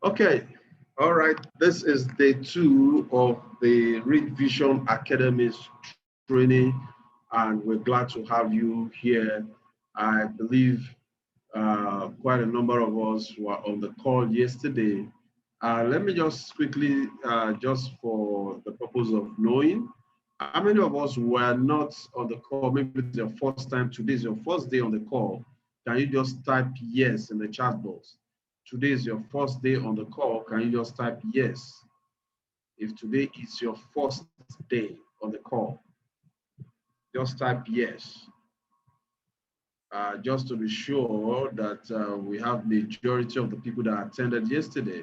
Okay, all right. This is day 2 of the Read Vision Academy's training, and we're glad to have you here. I believe quite a number of us were on the call yesterday. Let me just quickly, just for the purpose of knowing, how many of us were not on the call? Maybe it's your first time. Today is your first day on the call. Can you just type yes in the chat box? Today is your first day on the call. Can you just type yes? If today is your first day on the call, just type yes. Just to be sure that we have majority of the people that attended yesterday.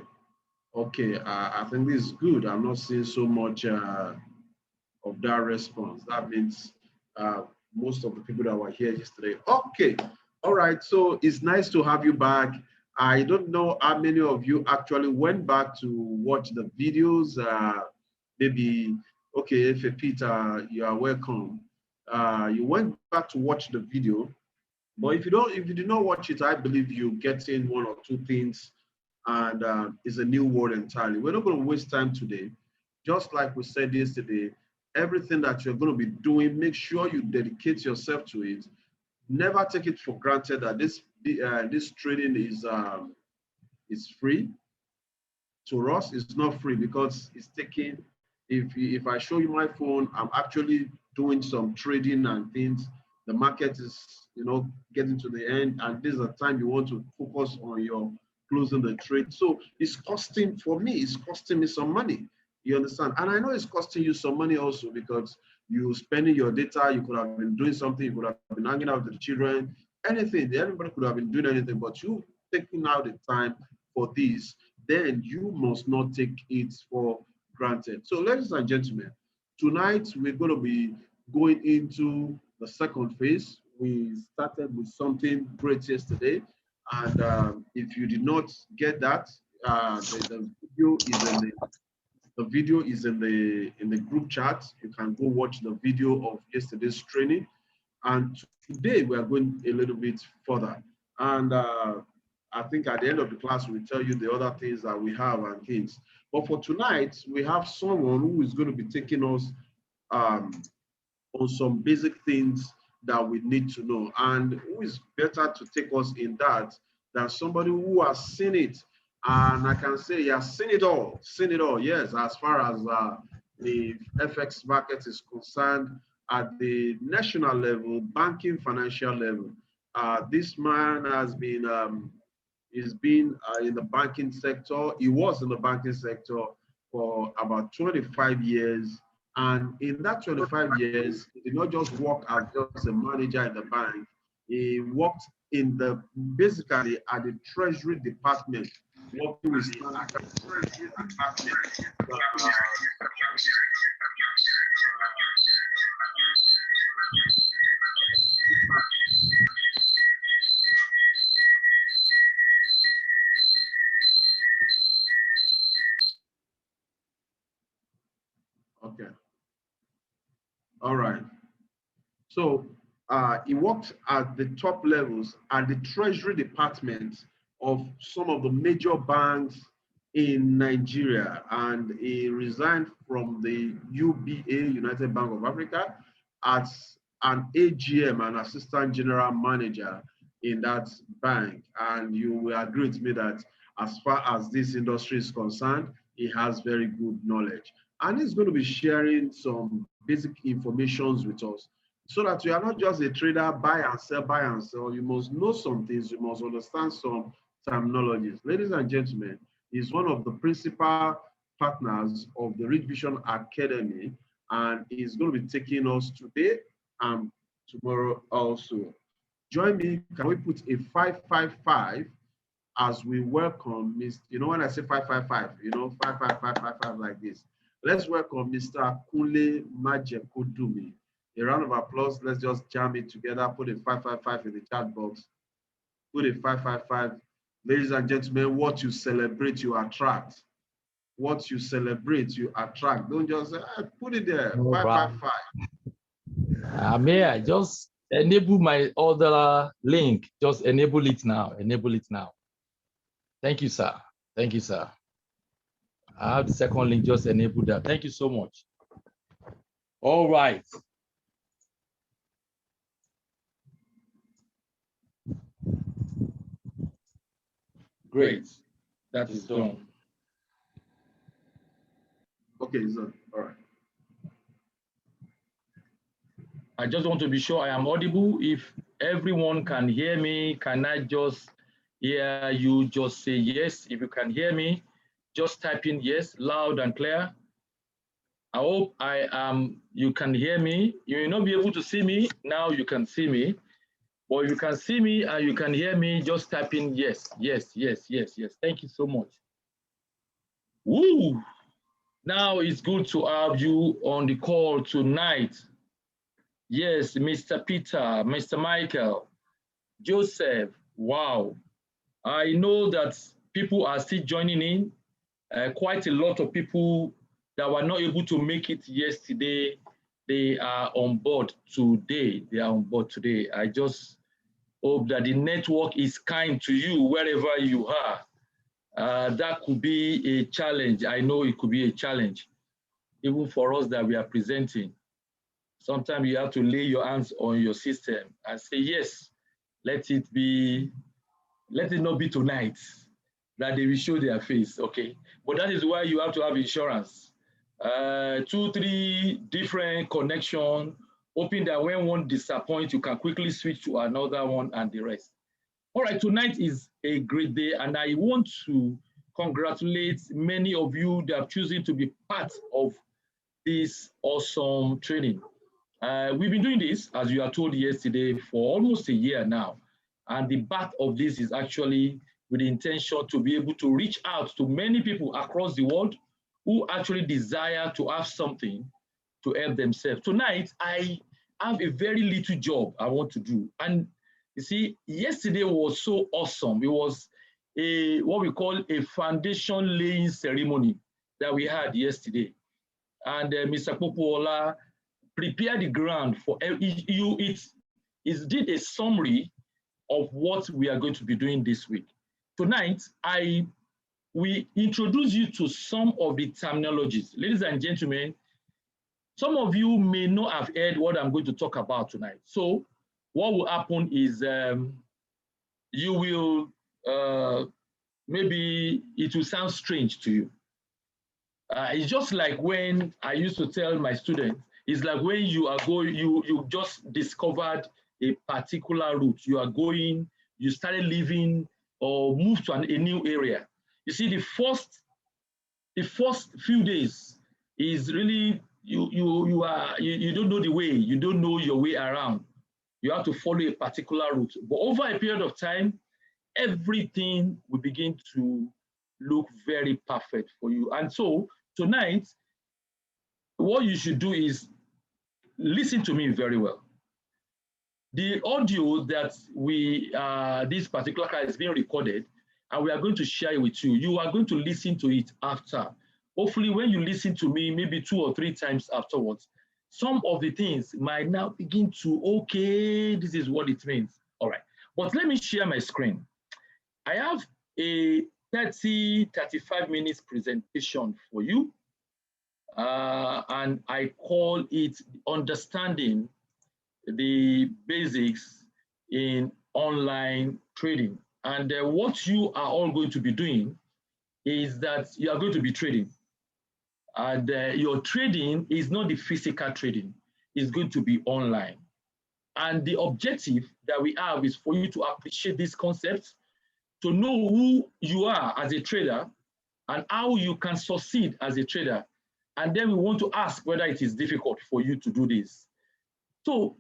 Okay, I think this is good. I'm not seeing so much of that response. That means most of the people that were here yesterday. Okay, all right. So it's nice to have you back. I don't know how many of you actually went back to watch the videos. Maybe, okay, if Peter, you are welcome. You went back to watch the video. But if you did not watch it, I believe you get in one or two things, and it's a new world entirely. We're not going to waste time today. Just like we said yesterday, everything that you're going to be doing, make sure you dedicate yourself to it. Never take it for granted that this training is free. To us, it's not free because it's taking. If I show you my phone, I'm actually doing some trading and things. The market is, getting to the end, and this is the time you want to focus on your closing the trade. So it's costing for me. It's costing me some money. You understand? And I know it's costing you some money also because you spending your data. You could have been doing something. You could have been hanging out with the children. Anything. Everybody could have been doing anything, but you taking out the time for this, then you must not take it for granted. So, ladies and gentlemen, tonight we're going to be going into the second phase. We started with something great yesterday, and if you did not get that, the video is in the video is in the group chat. You can go watch the video of yesterday's training, and today we are going a little bit further. And I think at the end of the class, we'll tell you the other things that we have and things. But for tonight, we have someone who is going to be taking us on some basic things that we need to know. And who is better to take us in that than somebody who has seen it. And I can say he has seen it all, yes, as far as the FX market is concerned, at the national level, banking, financial level. This man has been he's been in the banking sector. He was in the banking sector for about 25 years. And in that 25 years, he did not just work as just a manager in the bank. He worked in the basically at the treasury department, working with okay. All right. So he worked at the top levels at the treasury department of some of the major banks in Nigeria, and he resigned from the UBA, United Bank of Africa, as an AGM, an assistant general manager in that bank. And you will agree with me that as far as this industry is concerned, he has very good knowledge. And he's going to be sharing some basic informations with us so that you are not just a trader, buy and sell, buy and sell. You must know some things, you must understand some terminologies. Ladies and gentlemen, he's one of the principal partners of the Read Vision Academy, and he's going to be taking us today and tomorrow also. Join me. Can we put a 555 as we welcome Mr. You know, when I say 555, 55555 like this. Let's welcome Mr. Kunle Majekodumi. A round of applause. Let's just jam it together. Put a 555 in the chat box. Put a 555. Ladies and gentlemen, what you celebrate, you attract. What you celebrate, you attract. Don't just say, put it there. 555. May I just enable my other link? Just enable it now. Enable it now. Thank you, sir. Thank you, sir. I have the second link, just enable that. Thank you so much. All right. Great. That is done. Okay, it's done. All right. I just want to be sure I am audible. If everyone can hear me, can I just hear you just say yes? If you can hear me, just type in yes, loud and clear. I hope you can hear me. You may not be able to see me. Now you can see me. But if you can see me and you can hear me, just type in yes, yes, yes, yes, yes. Thank you so much. Woo! Now it's good to have you on the call tonight. Yes, Mr. Peter, Mr. Michael, Joseph, wow. I know that people are still joining in. Quite a lot of people that were not able to make it yesterday, they are on board today. They are on board today. I just hope that the network is kind to you wherever you are. That could be a challenge. I know it could be a challenge, even for us that we are presenting. Sometimes you have to lay your hands on your system and say, yes, let it not be tonight that they will show their face, okay? But that is why you have to have insurance. 2, 3 different connection, hoping that when one disappoints, you can quickly switch to another one and the rest. All right, tonight is a great day, and I want to congratulate many of you that have chosen to be part of this awesome training. We've been doing this, as you are told yesterday, for almost a year now. And the part of this is actually with the intention to be able to reach out to many people across the world who actually desire to have something to help themselves. Tonight, I have a very little job I want to do. And you see, yesterday was so awesome. It was what we call a foundation laying ceremony that we had yesterday. And Mr. Popola prepared the ground for you. It did a summary of what we are going to be doing this week. Tonight, we introduce you to some of the terminologies. Ladies and gentlemen, some of you may not have heard what I'm going to talk about tonight. So what will happen is you will, maybe it will sound strange to you. It's just like when I used to tell my students, it's like when you are going, you just discovered a particular route. You are going, you started living or moved to a new area. You see, the first few days is really you don't know the way, you don't know your way around. You have to follow a particular route. But over a period of time, everything will begin to look very perfect for you. And so tonight, what you should do is listen to me very well. The audio that this particular class is being recorded, and we are going to share it with you. You are going to listen to it after. Hopefully, when you listen to me, maybe 2 or 3 times afterwards, some of the things might now begin to, okay, this is what it means. All right. But let me share my screen. I have a 35 minutes presentation for you. And I call it Understanding the Basics in Online Trading. And what you are all going to be doing is that you are going to be trading. And your trading is not the physical trading, it's going to be online. And the objective that we have is for you to appreciate these concepts, to know who you are as a trader and how you can succeed as a trader. And then we want to ask whether it is difficult for you to do this. So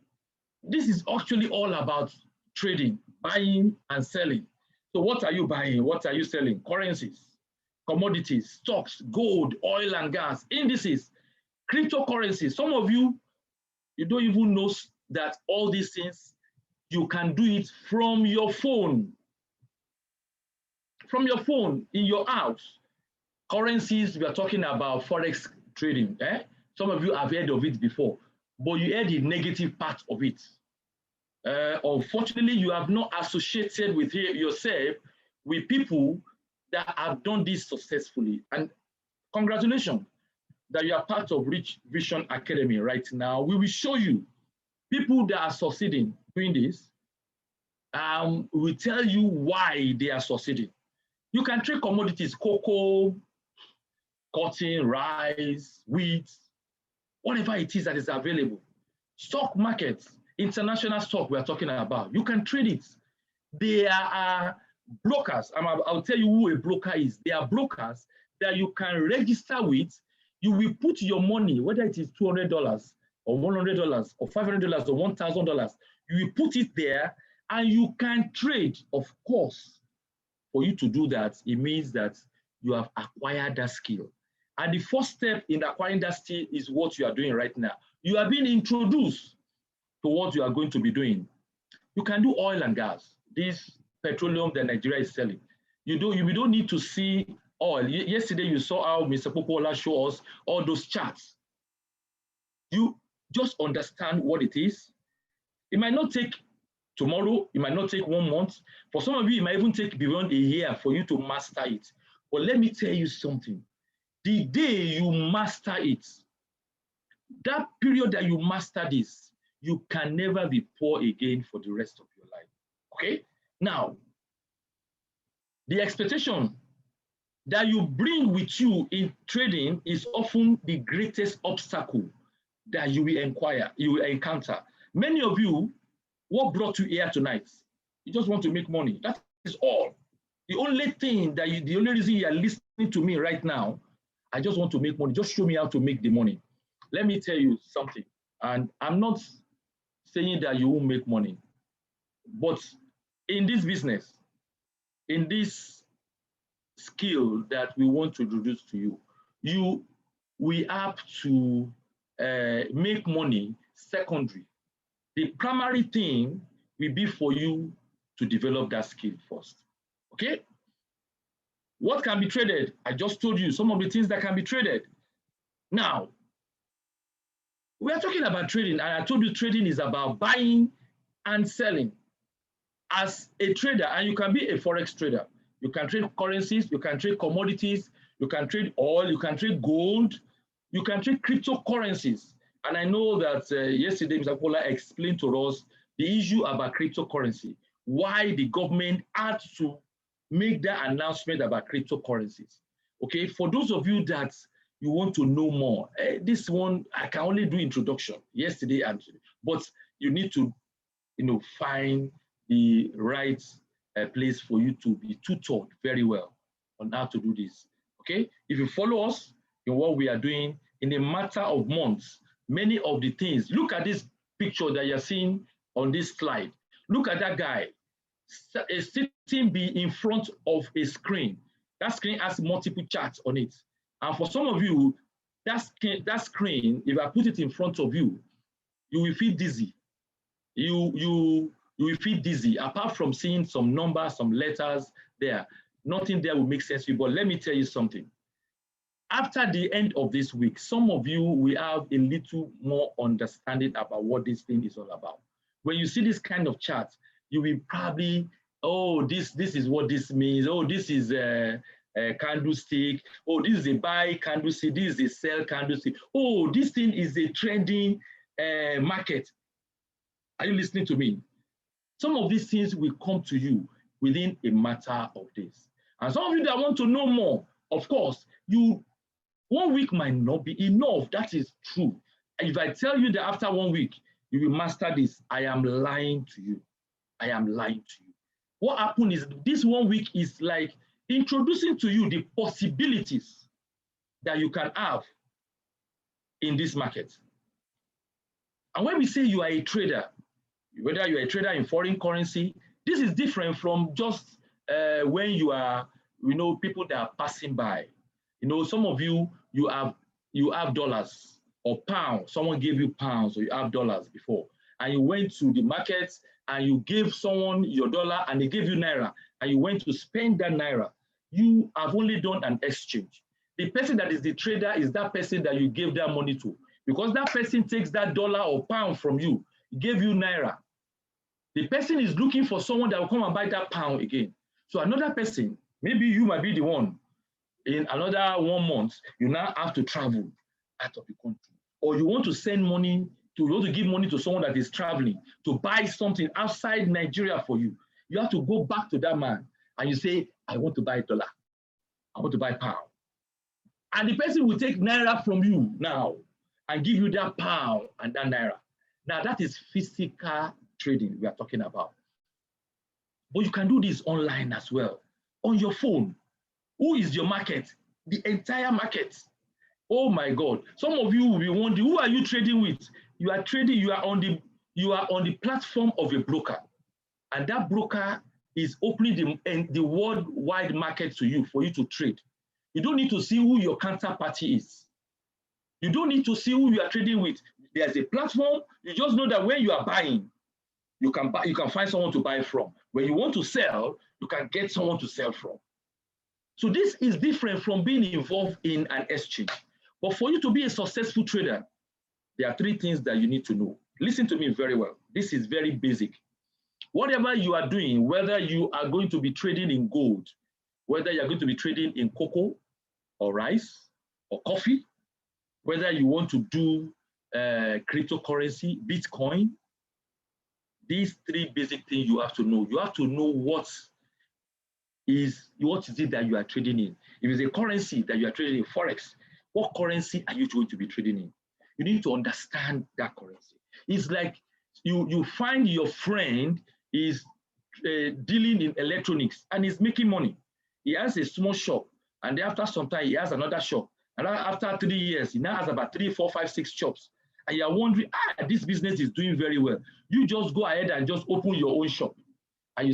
this is actually all about trading, buying and selling. So what are you buying? What are you selling? Currencies, commodities, stocks, gold, oil and gas, indices, cryptocurrencies. Some of you, you don't even know that all these things, you can do it from your phone. From your phone, in your house. Currencies, we are talking about Forex trading. Some of you have heard of it before, but you heard the negative part of it. Unfortunately, you have not associated with yourself with people that have done this successfully. And congratulations that you are part of Rich Vision Academy right now. We will show you people that are succeeding doing this. We will tell you why they are succeeding. You can trade commodities, cocoa, cotton, rice, wheat, whatever it is that is available. Stock markets, international stock we are talking about, you can trade it. There are brokers. I'll tell you who a broker is. There are brokers that you can register with. You will put your money, whether it is $200 or $100 or $500 or $1,000, you will put it there and you can trade. Of course, for you to do that, it means that you have acquired that skill. And the first step in acquiring that skill is what you are doing right now. You are being introduced to what you are going to be doing. You can do oil and gas, this petroleum that Nigeria is selling. You don't need to see oil. Yesterday, you saw how Mr. Popola showed us all those charts. You just understand what it is. It might not take tomorrow, it might not take 1 month. For some of you, it might even take beyond a year for you to master it. But let me tell you something. The day you master it, that period that you master this, you can never be poor again for the rest of your life. Okay? Now, the expectation that you bring with you in trading is often the greatest obstacle that you will encounter. Many of you, what brought you here tonight? You just want to make money. That is all. The only thing the only reason you are listening to me right now, I just want to make money. Just show me how to make the money. Let me tell you something. And I'm not saying that you won't make money. But in this business, in this skill that we want to introduce to you, we have to make money secondary. The primary thing will be for you to develop that skill first. Okay? What can be traded? I just told you some of the things that can be traded. Now, we are talking about trading, and I told you trading is about buying and selling. As a trader, and you can be a forex trader, you can trade currencies, you can trade commodities, you can trade oil, you can trade gold, you can trade cryptocurrencies. And I know that yesterday, Mr. Kola explained to us the issue about cryptocurrency, why the government had to make that announcement about cryptocurrencies. Okay, for those of you that you want to know more, this one, I can only do introduction yesterday and today, but you need to, find the right place for you to be tutored very well on how to do this. Okay, if you follow us in what we are doing, in a matter of months, many of the things, look at this picture that you're seeing on this slide. Look at that guy sitting in front of a screen. That screen has multiple charts on it. And for some of you, that screen, if I put it in front of you, you will feel dizzy. You will feel dizzy. Apart from seeing some numbers, some letters there, nothing there will make sense to you. But let me tell you something. After the end of this week, some of you will have a little more understanding about what this thing is all about. When you see this kind of chart, you will probably, oh, this is what this means. Oh, this is a candlestick. Oh, this is a buy candlestick. This is a sell candlestick. Oh, this thing is a trending market. Are you listening to me? Some of these things will come to you within a matter of days. And some of you that want to know more, of course, 1 week might not be enough. That is true. And if I tell you that after 1 week, you will master this, I am lying to you. I am lying to you. What happened is this 1 week is like introducing to you the possibilities that you can have in this market. And when we say you are a trader, whether you are a trader in foreign currency, this is different from just when you are, people that are passing by. Some of you, you have dollars or pounds. Someone gave you pounds or you have dollars before. And you went to the market and you gave someone your dollar and they gave you naira and you went to spend that naira. You have only done an exchange. The person that is the trader is that person that you gave that money to, because that person takes that dollar or pound from you, gave you naira. The person is looking for someone that will come and buy that pound again. So another person Maybe you might be the one in another 1 month, you now have to travel out of the country. Or you want to send money, you want to give money to someone that is traveling to buy something outside Nigeria for you. You have to go back to that man and you say, I want to buy dollar. I want to buy pound. And the person will take naira from you now and give you that pound and that naira. Now that is physical trading we are talking about. But you can do this online as well, on your phone. Who is your market? The entire market. Oh my God. Some of you will be wondering, who are you trading with? You are trading, you are on the platform of a broker. And that broker is opening the worldwide market to you for you to trade. You don't need to see who your counterparty is. You don't need to see who you are trading with. There's a platform. You just know that when you are buying, you can find someone to buy from. When you want to sell, you can get someone to sell from. So this is different from being involved in an exchange. But for you to be a successful trader, there are 3 things that you need to know. Listen to me very well. This is very basic. Whatever you are doing, whether you are going to be trading in gold, whether you're going to be trading in cocoa or rice or coffee, whether you want to do cryptocurrency, Bitcoin, these 3 basic things you have to know. You have to know what is it that you are trading in. If it's a currency that you are trading in, Forex, what currency are you going to be trading in? You need to understand that currency. It's like you find your friend is dealing in electronics and is making money. He has a small shop, and then after some time he has another shop. And after 3 years, he now has about 3, 4, 5, 6 shops. And you are wondering, this business is doing very well. You just go ahead and just open your own shop, and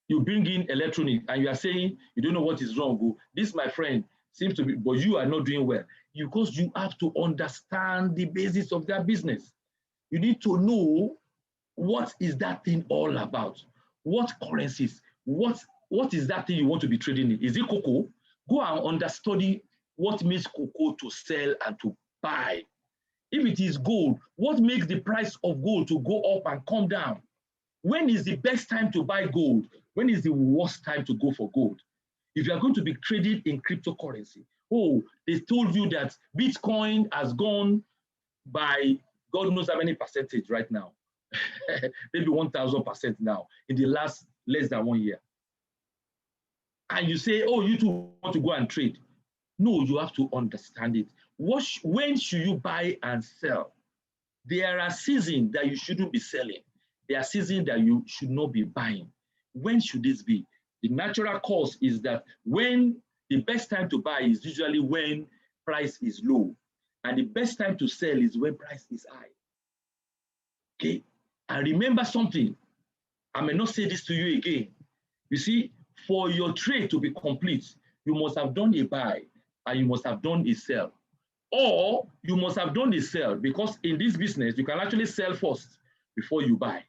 you bring in electronics, and you are saying you don't know what is wrong. This, my friend, seems to be, but you are not doing well, because you have to understand the basis of that business. You need to know what is that thing all about. What currencies? What is that thing you want to be trading in? Is it cocoa? Go and understudy what makes cocoa to sell and to buy. If it is gold, what makes the price of gold to go up and come down? When is the best time to buy gold? When is the worst time to go for gold? If you are going to be trading in cryptocurrency, they told you that Bitcoin has gone by God knows how many percentage right now. Maybe 1,000% now in the last less than 1 year. And you say, you too want to go and trade. No, you have to understand it. When should you buy and sell? There are seasons that you shouldn't be selling. There are seasons that you should not be buying. When should this be? The natural cause is that when the best time to buy is usually when price is low. And the best time to sell is when price is high. Okay? And remember something. I may not say this to you again. You see, for your trade to be complete, you must have done a buy and you must have done a sell. Or you must have done a sell, because in this business, you can actually sell first before you buy.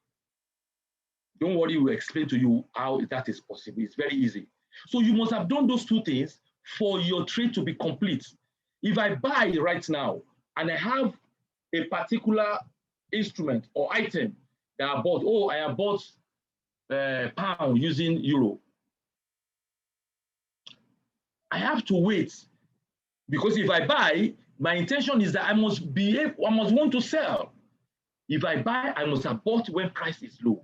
Don't worry, we'll explain to you how that is possible. It's very easy. So you must have done those 2 things for your trade to be complete. If I buy right now and I have a particular instrument or item that I bought, I have bought pound using euro. I have to wait, because if I buy, my intention is that I must want to sell. If I buy, I must have bought when price is low.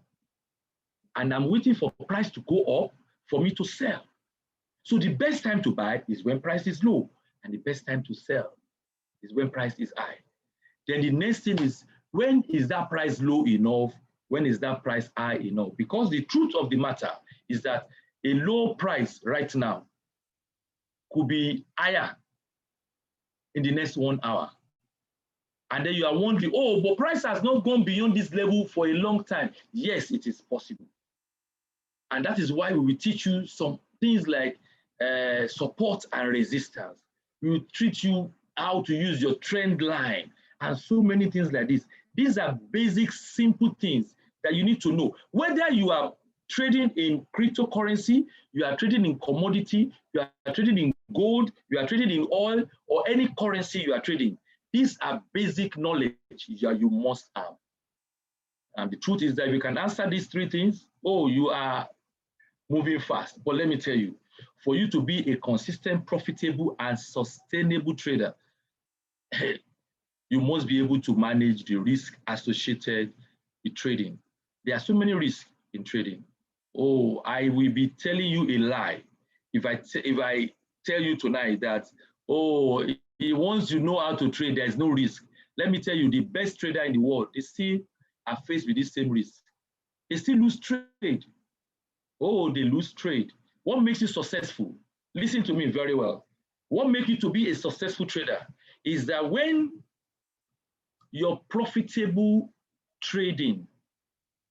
And I'm waiting for price to go up for me to sell. So the best time to buy is when price is low, and the best time to sell is when price is high. Then the next thing is, when is that price low enough? When is that price high enough? Because the truth of the matter is that a low price right now could be higher in the next 1 hour. And then you are wondering, but price has not gone beyond this level for a long time. Yes, it is possible. And that is why we will teach you some things like support and resistance. We will teach you how to use your trend line and so many things like this. These are basic, simple things that you need to know. Whether you are trading in cryptocurrency, you are trading in commodity, you are trading in gold, you are trading in oil, or any currency you are trading. These are basic knowledge that you must have. And the truth is that if you can answer these 3 things, you are moving fast. But let me tell you, For you to be a consistent, profitable, and sustainable trader, you must be able to manage the risk associated with trading. There are so many risks in trading. Oh, I will be telling you a lie if I tell you tonight that, oh, once you know how to trade, there is no risk. Let me tell you, the best trader in the world, they still are faced with this same risk. They still lose trade. Oh, they lose trade. What makes you successful? Listen to me very well. What makes you to be a successful trader is that when your profitable trading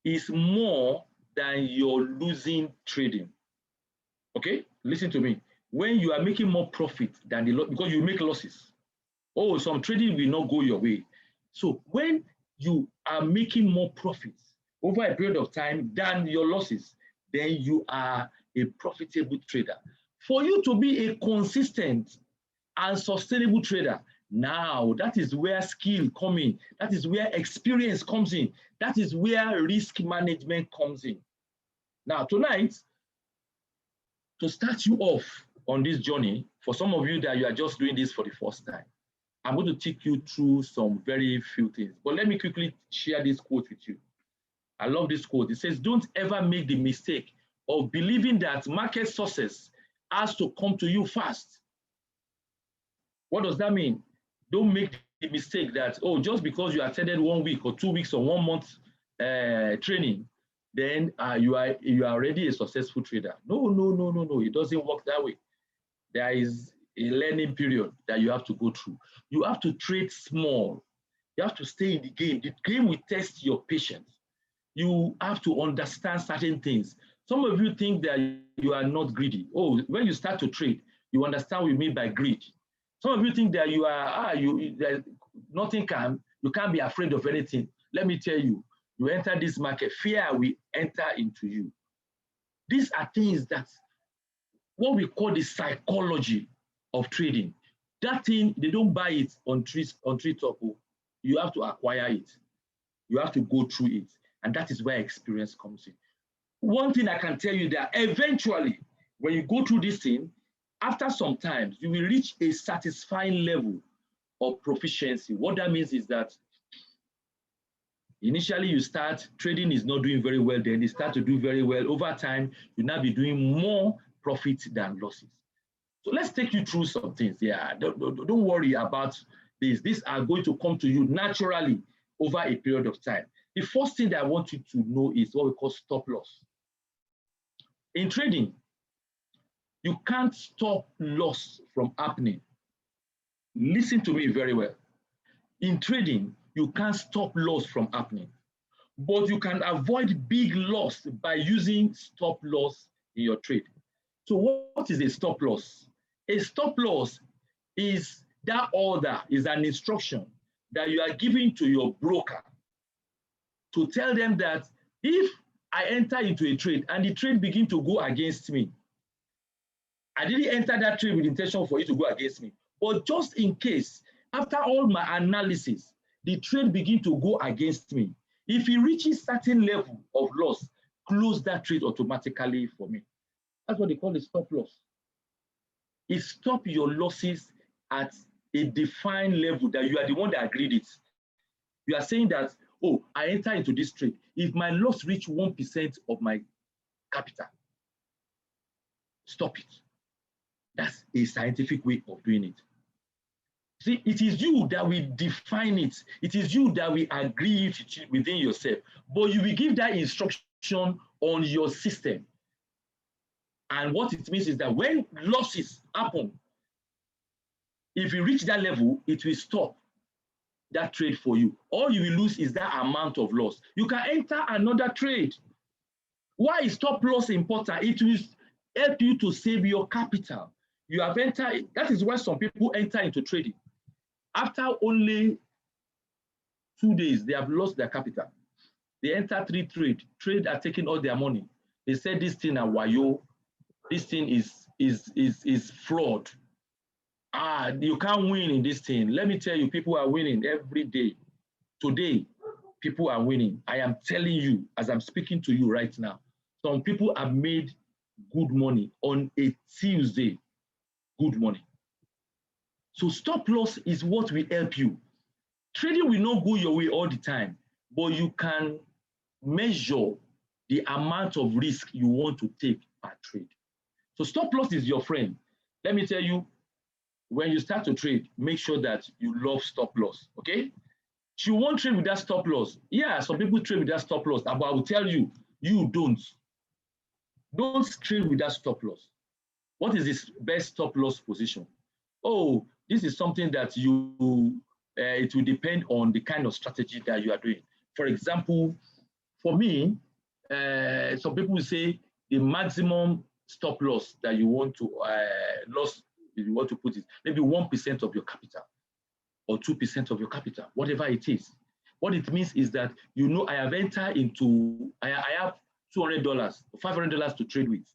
is more than your losing trading. Okay, listen to me. When you are making more profit than the loss, because you make losses. Oh, some trading will not go your way. So when you are making more profits over a period of time than your losses, then you are a profitable trader. For you to be a consistent and sustainable trader, now that is where skill comes in. That is where experience comes in. That is where risk management comes in. Now, tonight, to start you off on this journey, for some of you that you are just doing this for the first time, I'm going to take you through some very few things. But let me quickly share this quote with you. I love this quote. It says, don't ever make the mistake of believing that market success has to come to you fast. What does that mean? Don't make the mistake that, oh, just because you attended 1 week or 2 weeks or 1 month training, then you are already a successful trader. No. It doesn't work that way. There is a learning period that you have to go through. You have to trade small. You have to stay in the game. The game will test your patience. You have to understand certain things. Some of you think that you are not greedy. Oh, when you start to trade, you understand what we mean by greed. Some of you think that you are, you can't be afraid of anything. Let me tell you, you enter this market, fear will enter into you. These are things that, what we call the psychology of trading. That thing, they don't buy it on tree top. You have to acquire it. You have to go through it. And that is where experience comes in. One thing I can tell you that eventually, when you go through this thing, after some time, you will reach a satisfying level of proficiency. What that means is that initially you start, trading is not doing very well, then you start to do very well. Over time, you'll now be doing more profit than losses. So let's take you through some things. Yeah, don't worry about this. These are going to come to you naturally over a period of time. The first thing that I want you to know is what we call stop loss. In trading, you can't stop loss from happening. Listen to me very well. In trading, you can't stop loss from happening, but you can avoid big loss by using stop loss in your trade. So what is a stop loss? A stop loss is that order, is an instruction that you are giving to your broker to tell them that if I enter into a trade and the trade begins to go against me, I didn't enter that trade with the intention for it to go against me. But just in case, after all my analysis, the trade begins to go against me, if it reaches certain level of loss, close that trade automatically for me. That's what they call a stop loss. It stops your losses at a defined level that you are the one that agreed it. You are saying that, oh, I enter into this trade. If my loss reach 1% of my capital, stop it. That's a scientific way of doing it. See, it is you that will define it. It is you that will agree it within yourself. But you will give that instruction on your system. And what it means is that when losses happen, if you reach that level, it will stop that trade for you. All you will lose is that amount of loss. You can enter another trade. Why is stop loss important? It will help you to save your capital. You have entered, that is why some people enter into trading. After only 2 days, they have lost their capital. They enter 3 trade are taking all their money. They said this thing are wayo, this thing is fraud. You can't win in this thing. Let me tell you, people are winning every day. Today, people are winning. I am telling you, as I'm speaking to you right now, some people have made good money. On a Tuesday, good money. So stop loss is what will help you. Trading will not go your way all the time, but you can measure the amount of risk you want to take per trade. So stop loss is your friend. Let me tell you, when you start to trade, make sure that you love stop loss, okay? You won't trade with that stop loss. Yeah, some people trade with that stop loss, but I will tell you, you don't. Don't trade with that stop loss. What is this best stop loss position? Oh, this is something that it will depend on the kind of strategy that you are doing. For example, for me, some people will say the maximum stop loss that you want to put is maybe 1% of your capital or 2% of your capital, whatever it is. What it means is that, you know, I have entered into, I have $200, $500 to trade with.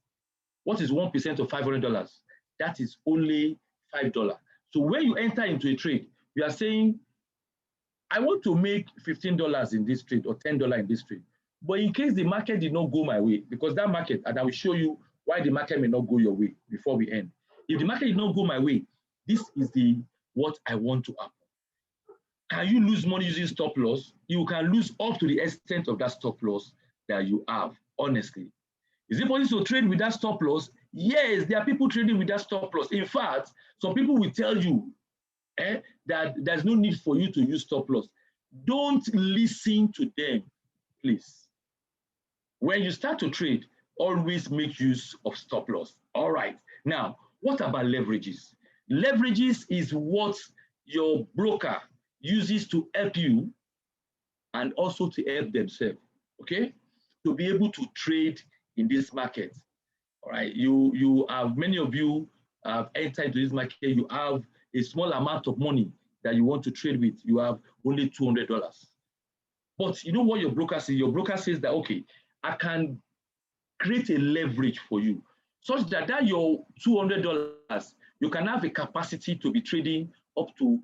What is 1% of $500? That is only $5. So when you enter into a trade, you are saying, I want to make $15 in this trade or $10 in this trade. But in case the market did not go my way, because that market, and I will show you why the market may not go your way before we end. If the market did not go my way, this is what I want to happen. Can you lose money using stop loss? You can lose up to the extent of that stop loss that you have, honestly. Is it possible to trade with that stop loss? Yes, there are people trading with that stop loss. In fact, some people will tell you that there's no need for you to use stop loss. Don't listen to them, please. When you start to trade, always make use of stop loss. All right. Now, what about leverages? Leverages is what your broker uses to help you and also to help themselves, okay? To be able to trade in this market. All right. You have, many of you have entered into this market, you have a small amount of money that you want to trade with. You have only $200. But you know what your broker says? Your broker says that, okay, I can create a leverage for you such that your $200, you can have a capacity to be trading up to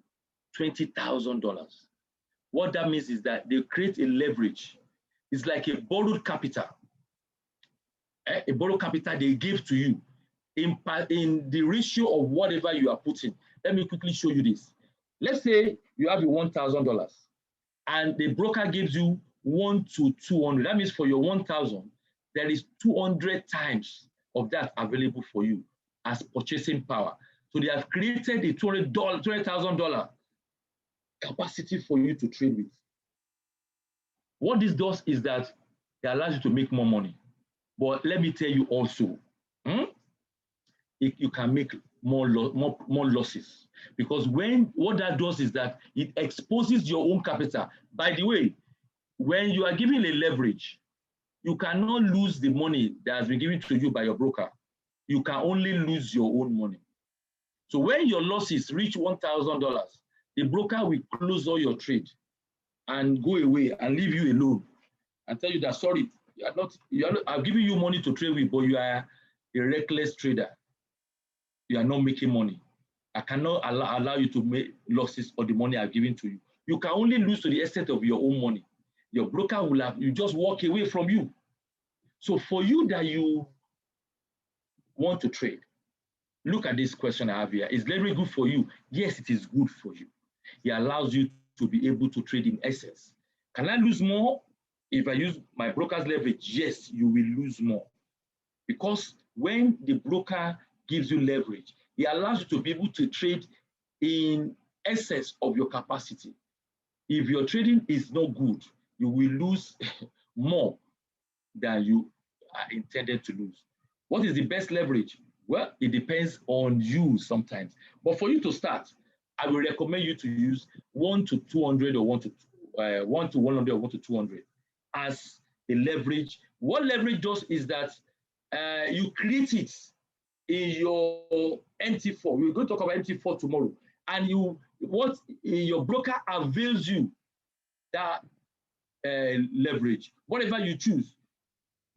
$20,000. What that means is that they create a leverage. It's like a borrowed capital. A borrowed capital they give to you in the ratio of whatever you are putting. Let me quickly show you this. Let's say you have your $1,000 and the broker gives you 1 to 200. That means for your 1,000, there is 200 times of that available for you as purchasing power. So they have created a $200,000 capacity for you to trade with. What this does is that it allows you to make more money. But let me tell you also, you can make more losses, because what that does is that it exposes your own capital. By the way, when you are giving a leverage, you cannot lose the money that has been given to you by your broker. You can only lose your own money. So when your losses reach $1,000, the broker will close all your trade and go away and leave you alone and tell you that, sorry, I've given you money to trade with, but you are a reckless trader. You are not making money. I cannot allow you to make losses on the money I've given to you. You can only lose to the extent of your own money. Your broker will just walk away from you. So for you that you want to trade, look at this question I have here. Is leverage good for you? Yes, it is good for you. It allows you to be able to trade in essence. Can I lose more if I use my broker's leverage? Yes, you will lose more. Because when the broker gives you leverage, it allows you to be able to trade in excess of your capacity. If your trading is not good, you will lose more than you are intended to lose. What is the best leverage? Well, it depends on you sometimes. But for you to start, I will recommend you to use 1 to 200 or 1 to 100 or 1 to 200 as a leverage. What leverage does is that you create it in your MT4. We're going to talk about MT4 tomorrow. And your broker avails you that leverage. Whatever you choose,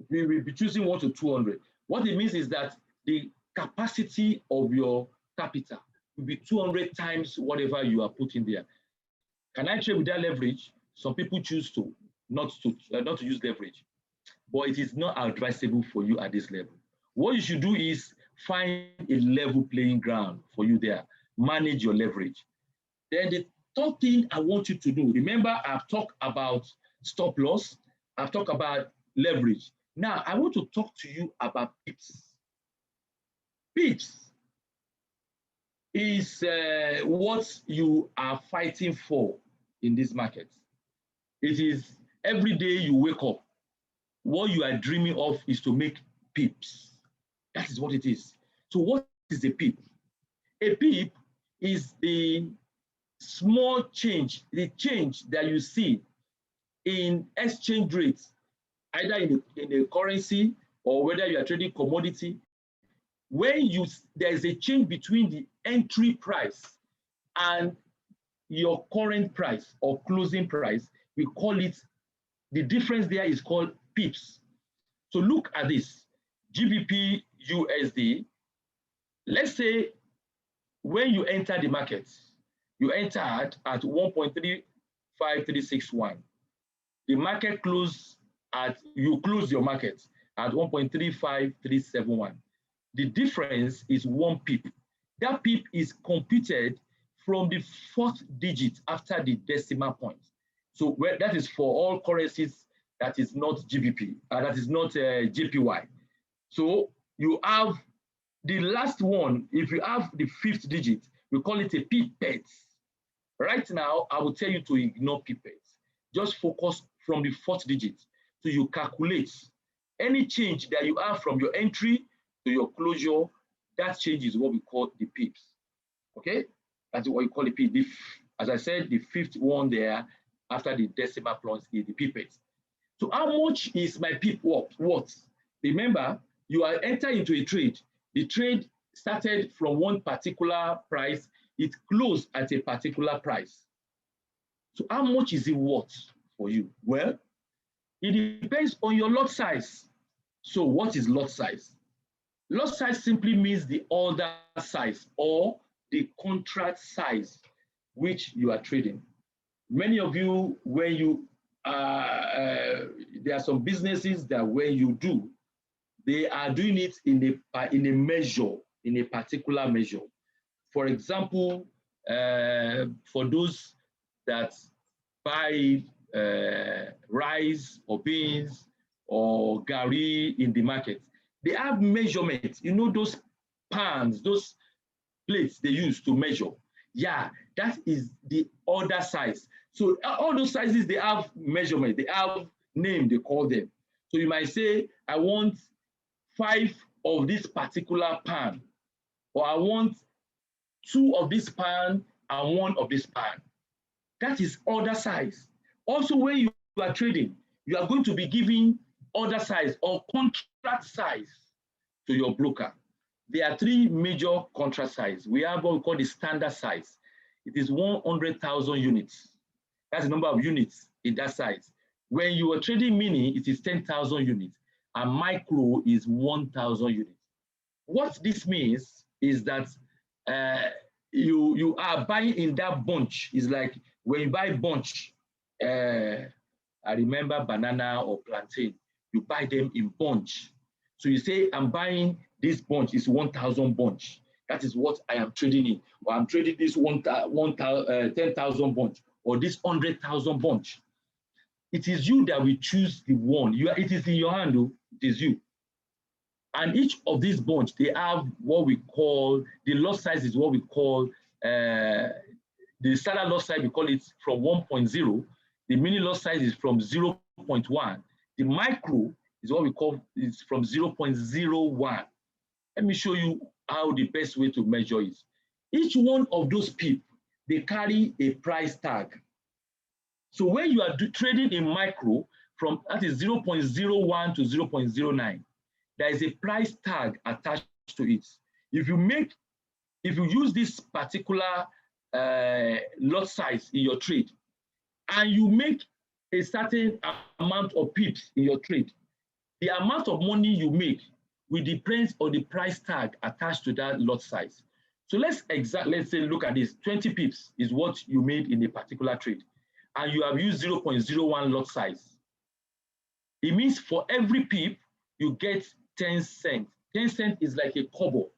we will be choosing 1 to 200. What it means is that the capacity of your capital will be 200 times whatever you are putting there. Can I trade with that leverage? Some people choose not to use leverage, but it is not advisable for you at this level. What you should do is find a level playing ground for you there. Manage your leverage. Then the third thing I want you to do, remember I've talked about stop loss, I've talked about leverage. Now I want to talk to you about pips. Pips is what you are fighting for in this market. It is every day you wake up, what you are dreaming of is to make pips. That is what it is. So what is a pip? A pip is the small change, the change that you see in exchange rates, either in a currency or whether you are trading commodity. When there is a change between the entry price and your current price or closing price, we call it, the difference there is called pips. So look at this, GBP USD. Let's say when you enter the market, you entered at 1.35361. The market you close your market at 1.35371. The difference is 1 pip. That pip is computed from the 4th digit after the decimal point. So that is for all currencies that is not GBP, that is not JPY. So you have the last one, if you have the 5th digit, we call it a pipette. Right now, I will tell you to ignore pipettes. Just focus from the 4th digit. So you calculate any change that you have from your entry to your closure. That change is what we call the pips. Okay, that's what you call the pip. As I said, the 5th one there after the decimal point is the pipette. So how much is my pip worth? Remember, you are entering into a trade. The trade started from one particular price. It closed at a particular price. So how much is it worth for you? Well, it depends on your lot size. So what is lot size? Lot size simply means the order size or the contract size which you are trading. Many of you, when you there are some businesses that when you do, they are doing it in a measure, in a particular measure. For example, for those that buy rice or beans or gari in the market, they have measurements. You know those pans, those plates they use to measure. Yeah, that is the order size. So all those sizes, they have measurement, they have name, they call them. So you might say, I want 5 of this particular pan, or I want 2 of this pan and 1 of this pan. That is order size. Also, when you are trading, you are going to be giving order size or contract size to your broker. There are 3 major contract size. We have what we call the standard size. It is 100,000 units. That's the number of units in that size. When you are trading mini, it is 10,000 units, and micro is 1,000 units. What this means is that you are buying in that bunch. It's like when you buy bunch, I remember banana or plantain, you buy them in bunch. So you say, I'm buying this bunch, is 1,000 bunch. That is what I am trading in. Or I'm trading this 10,000 bunch, or this 100,000 bunch. It is you that will choose the one. It is in your hand, though. It is you. And each of these bunch, they have what we call, the lot size is what we call, the standard lot size, we call it from 1.0. The mini lot size is from 0.1. The micro is what we call, is from 0.01. Let me show you how the best way to measure is. Each one of those pips, they carry a price tag. So when you are trading in micro, from that is 0.01 to 0.09, there is a price tag attached to it. If you use this particular lot size in your trade, and you make a certain amount of pips in your trade, the amount of money you make will depend on the price tag attached to that lot size. So let's say look at this, 20 pips is what you made in a particular trade, and you have used 0.01 lot size. It means for every pip, you get 10 cents 10 cents is like a kobo.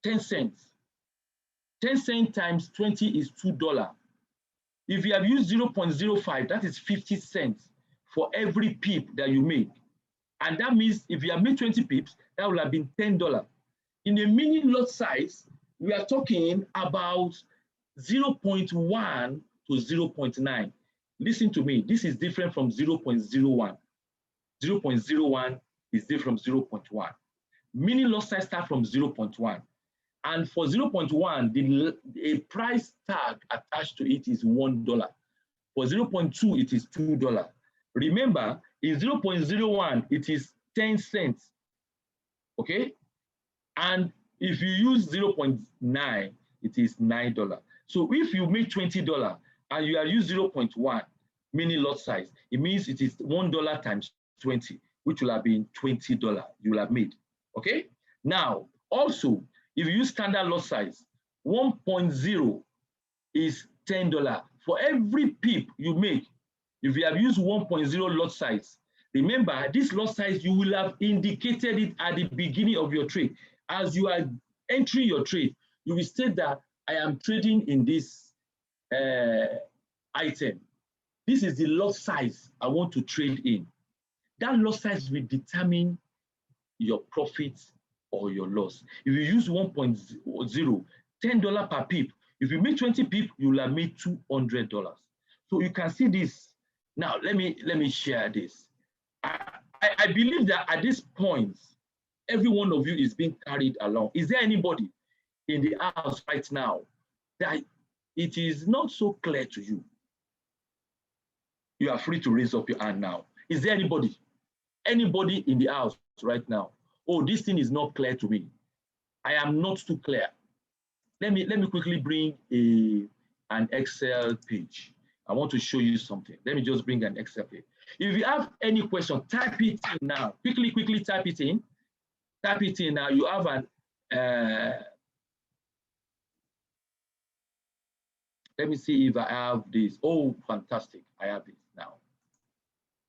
10 cents. 10 cents times 20 is $2. If you have used 0.05, that is 50 cents for every pip that you make. And that means if you have made 20 pips, that would have been $10. In a mini lot size, we are talking about 0.1 to 0.9. Listen to me, this is different from 0.01. 0.01 is different from 0.1. Mini lot size start from 0.1. And for 0.1, a price tag attached to it is $1. For 0.2, it is $2. Remember, in 0.01, it is 10 cents. Okay? And if you use 0.9, it is $9. So if you make $20 and you are using 0.1 mini lot size, it means it is $1 times 20, which will have been $20 you will have made. Okay? Now, also, if you use standard lot size, 1.0 is $10. For every pip you make, if you have used 1.0 lot size, remember this lot size, you will have indicated it at the beginning of your trade. As you are entering your trade, you will state that I am trading in this item. This is the lot size I want to trade in. That lot size will determine your profit or your loss. If you use 1.0, $10 per pip. If you make 20 pip, you will have made $200. So you can see this. Now, let me share this. I believe that at this point, every one of you is being carried along. Is there anybody in the house right now that it is not so clear to you? You are free to raise up your hand now. Is there anybody in the house right now? Oh, this thing is not clear to me. I am not too clear. Let me quickly bring an Excel page. I want to show you something. Let me just bring an Excel page. If you have any question, type it in now. Quickly type it in. Type it in now. You have an let me see if I have this. Oh, fantastic. I have it now.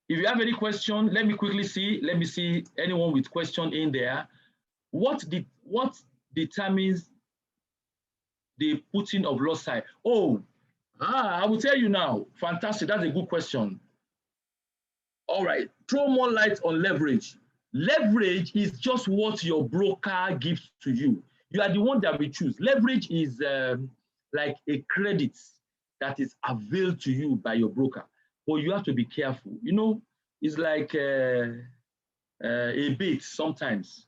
If you have any question, let me quickly see. Let me see anyone with question in there. What determines the putting of lot size? Oh, I will tell you now. Fantastic. That's a good question. All right. Throw more light on leverage. Leverage is just what your broker gives to you. You are the one that we choose. Leverage is like a credit that is availed to you by your broker. But you have to be careful. You know, it's like a bait sometimes,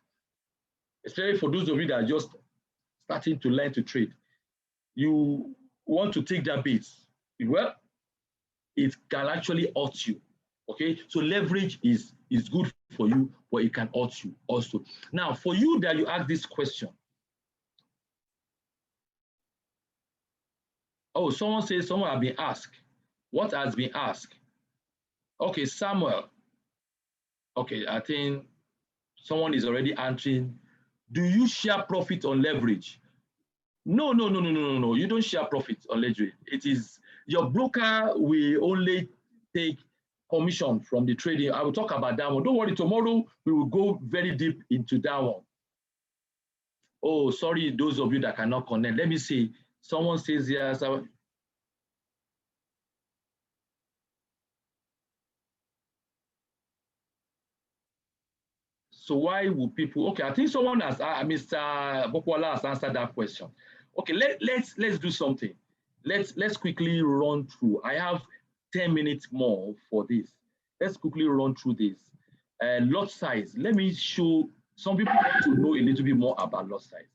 especially for those of you that are just starting to learn to trade. You want to take that bait. Well, it can actually hurt you. Okay, so leverage is good for you, but it can hurt you also. Now, for you that you ask this question. Oh, someone says someone has been asked. What has been asked? Okay, Samuel. Okay, I think someone is already answering. Do you share profit on leverage? No. You don't share profit on leverage. It is your broker will only take commission from the trading. I will talk about that one. Don't worry, tomorrow we will go very deep into that one. Oh, sorry, those of you that cannot connect. Let me see. Someone says yes. So why would people? Okay, I think someone has, Mr. Bokwala has answered that question. Okay, let's do something. Let's quickly run through. I have 10 minutes more for this. Let's quickly run through this. Lot size. Let me show some people want to know a little bit more about lot size.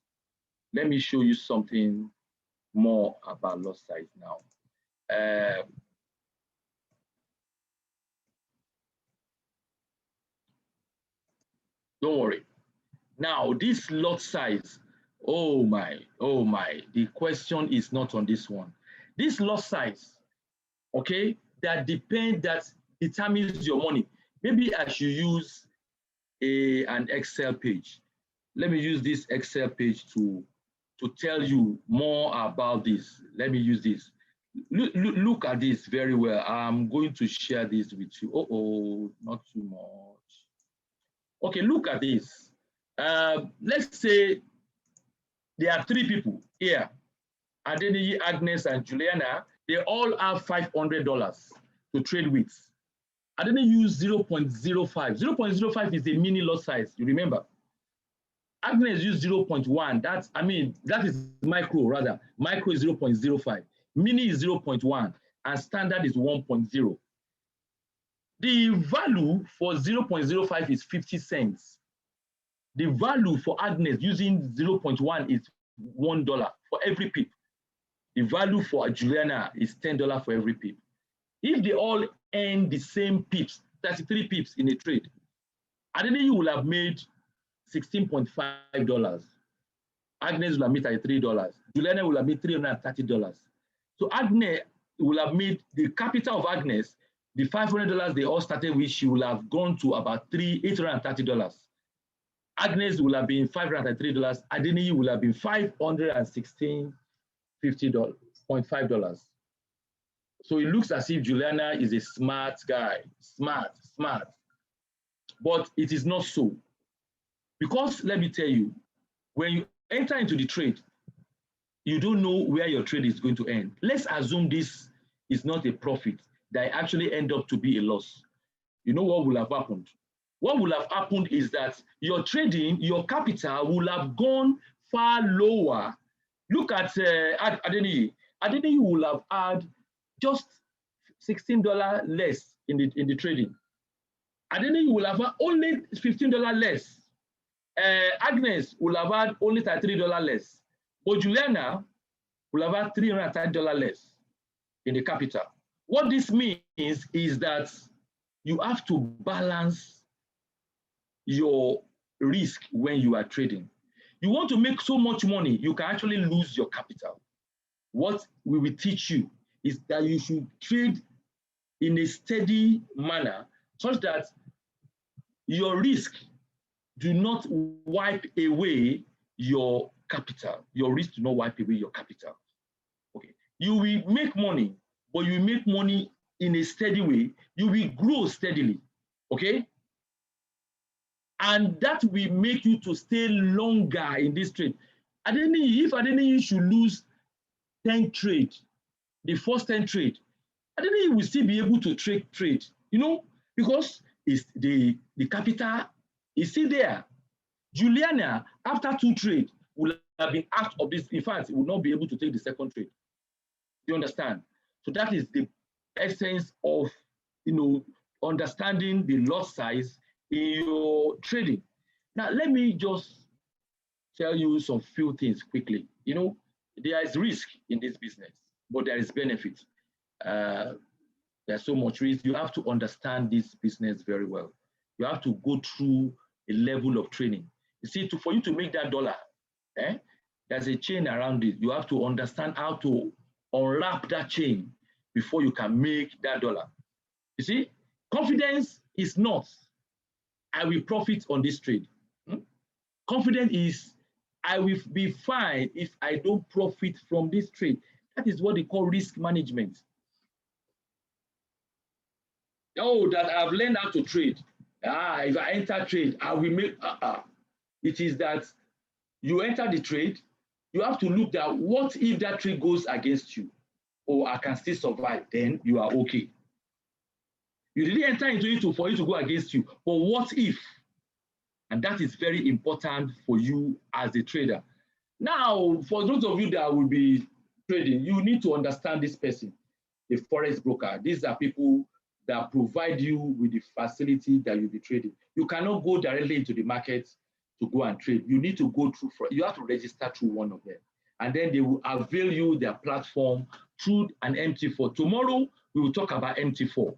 Let me show you something more about lot size now. Don't worry. Now, this lot size, oh my, the question is not on this one. This lot size, okay, that determines your money. Maybe I should use an Excel page. Let me use this Excel page to tell you more about this. Let me use this. Look at this very well. I'm going to share this with you. Oh, not too much. Okay, look at this. let's say there are 3 people here, Adeniyi, Agnes, and Juliana. They all have $500 to trade with. Adeniyi use 0.05. 0.05 is a mini lot size, you remember? Agnes used 0.1. That is micro rather. Micro is 0.05. Mini is 0.1. And standard is 1.0. The value for 0.05 is 50 cents. The value for Agnes using 0.1 is $1 for every pip. The value for Juliana is $10 for every pip. If they all earn the same pips, 33 pips in a trade, Adeniyi will have made $16.5. Agnes will have made $33. Juliana will have made $330. So Agnes will have made the capital of Agnes, the $500 they all started with, she will have gone to about $830. Agnes will have been $533. Adeniyi will have been $516.50. So it looks as if Juliana is a smart guy, smart. But it is not so. Because let me tell you, when you enter into the trade, you don't know where your trade is going to end. Let's assume this is not a profit, that actually end up to be a loss. You know what will have happened? What will have happened is that your trading, your capital will have gone far lower. Look at Adeniyi. Adeniyi will have had just $16 less in the trading. Adeniyi will have had only $15 less. Agnes will have had only $33 less. But Juliana will have had $330 less in the capital. What this means is that you have to balance your risk when you are trading. You want to make so much money, you can actually lose your capital. What we will teach you is that you should trade in a steady manner such that your risk do not wipe away your capital. Your risk do not wipe away your capital. Okay. You will make money, but you will make money in a steady way. You will grow steadily. Okay? And that will make you to stay longer in this trade. If Adeniyi should lose 10 trade, the first 10 trade, Adeniyi will still be able to trade, because it's the capital is still there. Juliana, after 2 trades, will have been out of this. In fact, will not be able to take the second trade. You understand? So that is the essence of understanding the lot size in your trading. Now, let me just tell you some few things quickly. There is risk in this business, but there is benefit. There's so much risk. You have to understand this business very well. You have to go through a level of training. You see, for you to make that dollar, there's a chain around it. You have to understand how to unwrap that chain before you can make that dollar. You see, confidence is not, I will profit on this trade. Confidence is, I will be fine if I don't profit from this trade. That is what they call risk management. Oh, that I've learned how to trade. If I enter trade, I will make, It is that you enter the trade, you have to look at what if that trade goes against you, or I can still survive, then you are okay. You didn't enter into it for it to go against you, but what if? And that is very important for you as a trader. Now, for those of you that will be trading, you need to understand this person, a forex broker. These are people that provide you with the facility that you'll be trading. You cannot go directly into the market to go and trade. You need to go through, you have to register through one of them. And then they will avail you their platform through an MT4. Tomorrow, we will talk about MT4,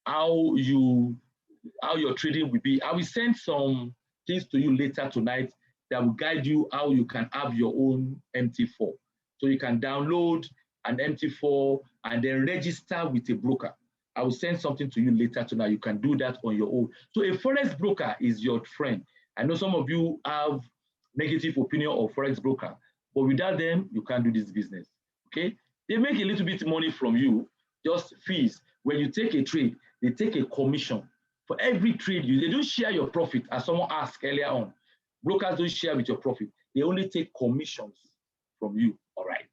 how your trading will be. I will send some things to you later tonight that will guide you how you can have your own MT4. So you can download an MT4 and then register with a broker. I will send something to you later tonight. You can do that on your own. So a forex broker is your friend. I know some of you have negative opinion of forex broker, but without them, you can't do this business, okay? They make a little bit of money from you, just fees. When you take a trade, they take a commission. For every trade, they don't share your profit, as someone asked earlier on. Brokers don't share with your profit. They only take commissions from you. All right.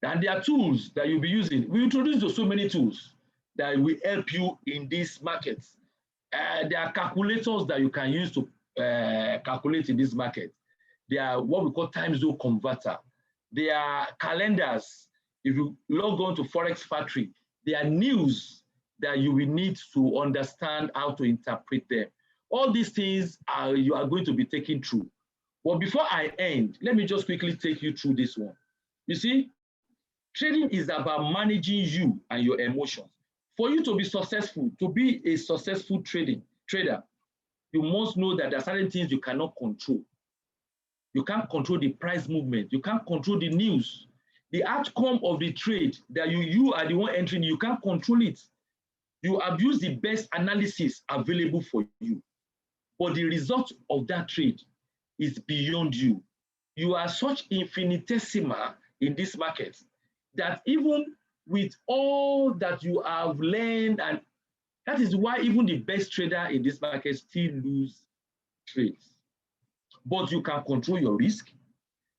And there are tools that you'll be using. We introduced so many tools that will help you in these markets. There are calculators that you can use to calculate in this market. There are what we call time zone converter. There are calendars. If you log on to Forex Factory, there are news that you will need to understand how to interpret them. All these things you are going to be taken through. But before I end, let me just quickly take you through this one. You see, trading is about managing you and your emotions. For you to be successful, to be a successful trader, you must know that there are certain things you cannot control. You can't control the price movement. You can't control the news. The outcome of the trade that you are the one entering, you can't control it. You abuse the best analysis available for you. But the result of that trade is beyond you. You are such infinitesimal in this market that even with all that you have learned, and that is why even the best trader in this market still lose trades. But you can control your risk.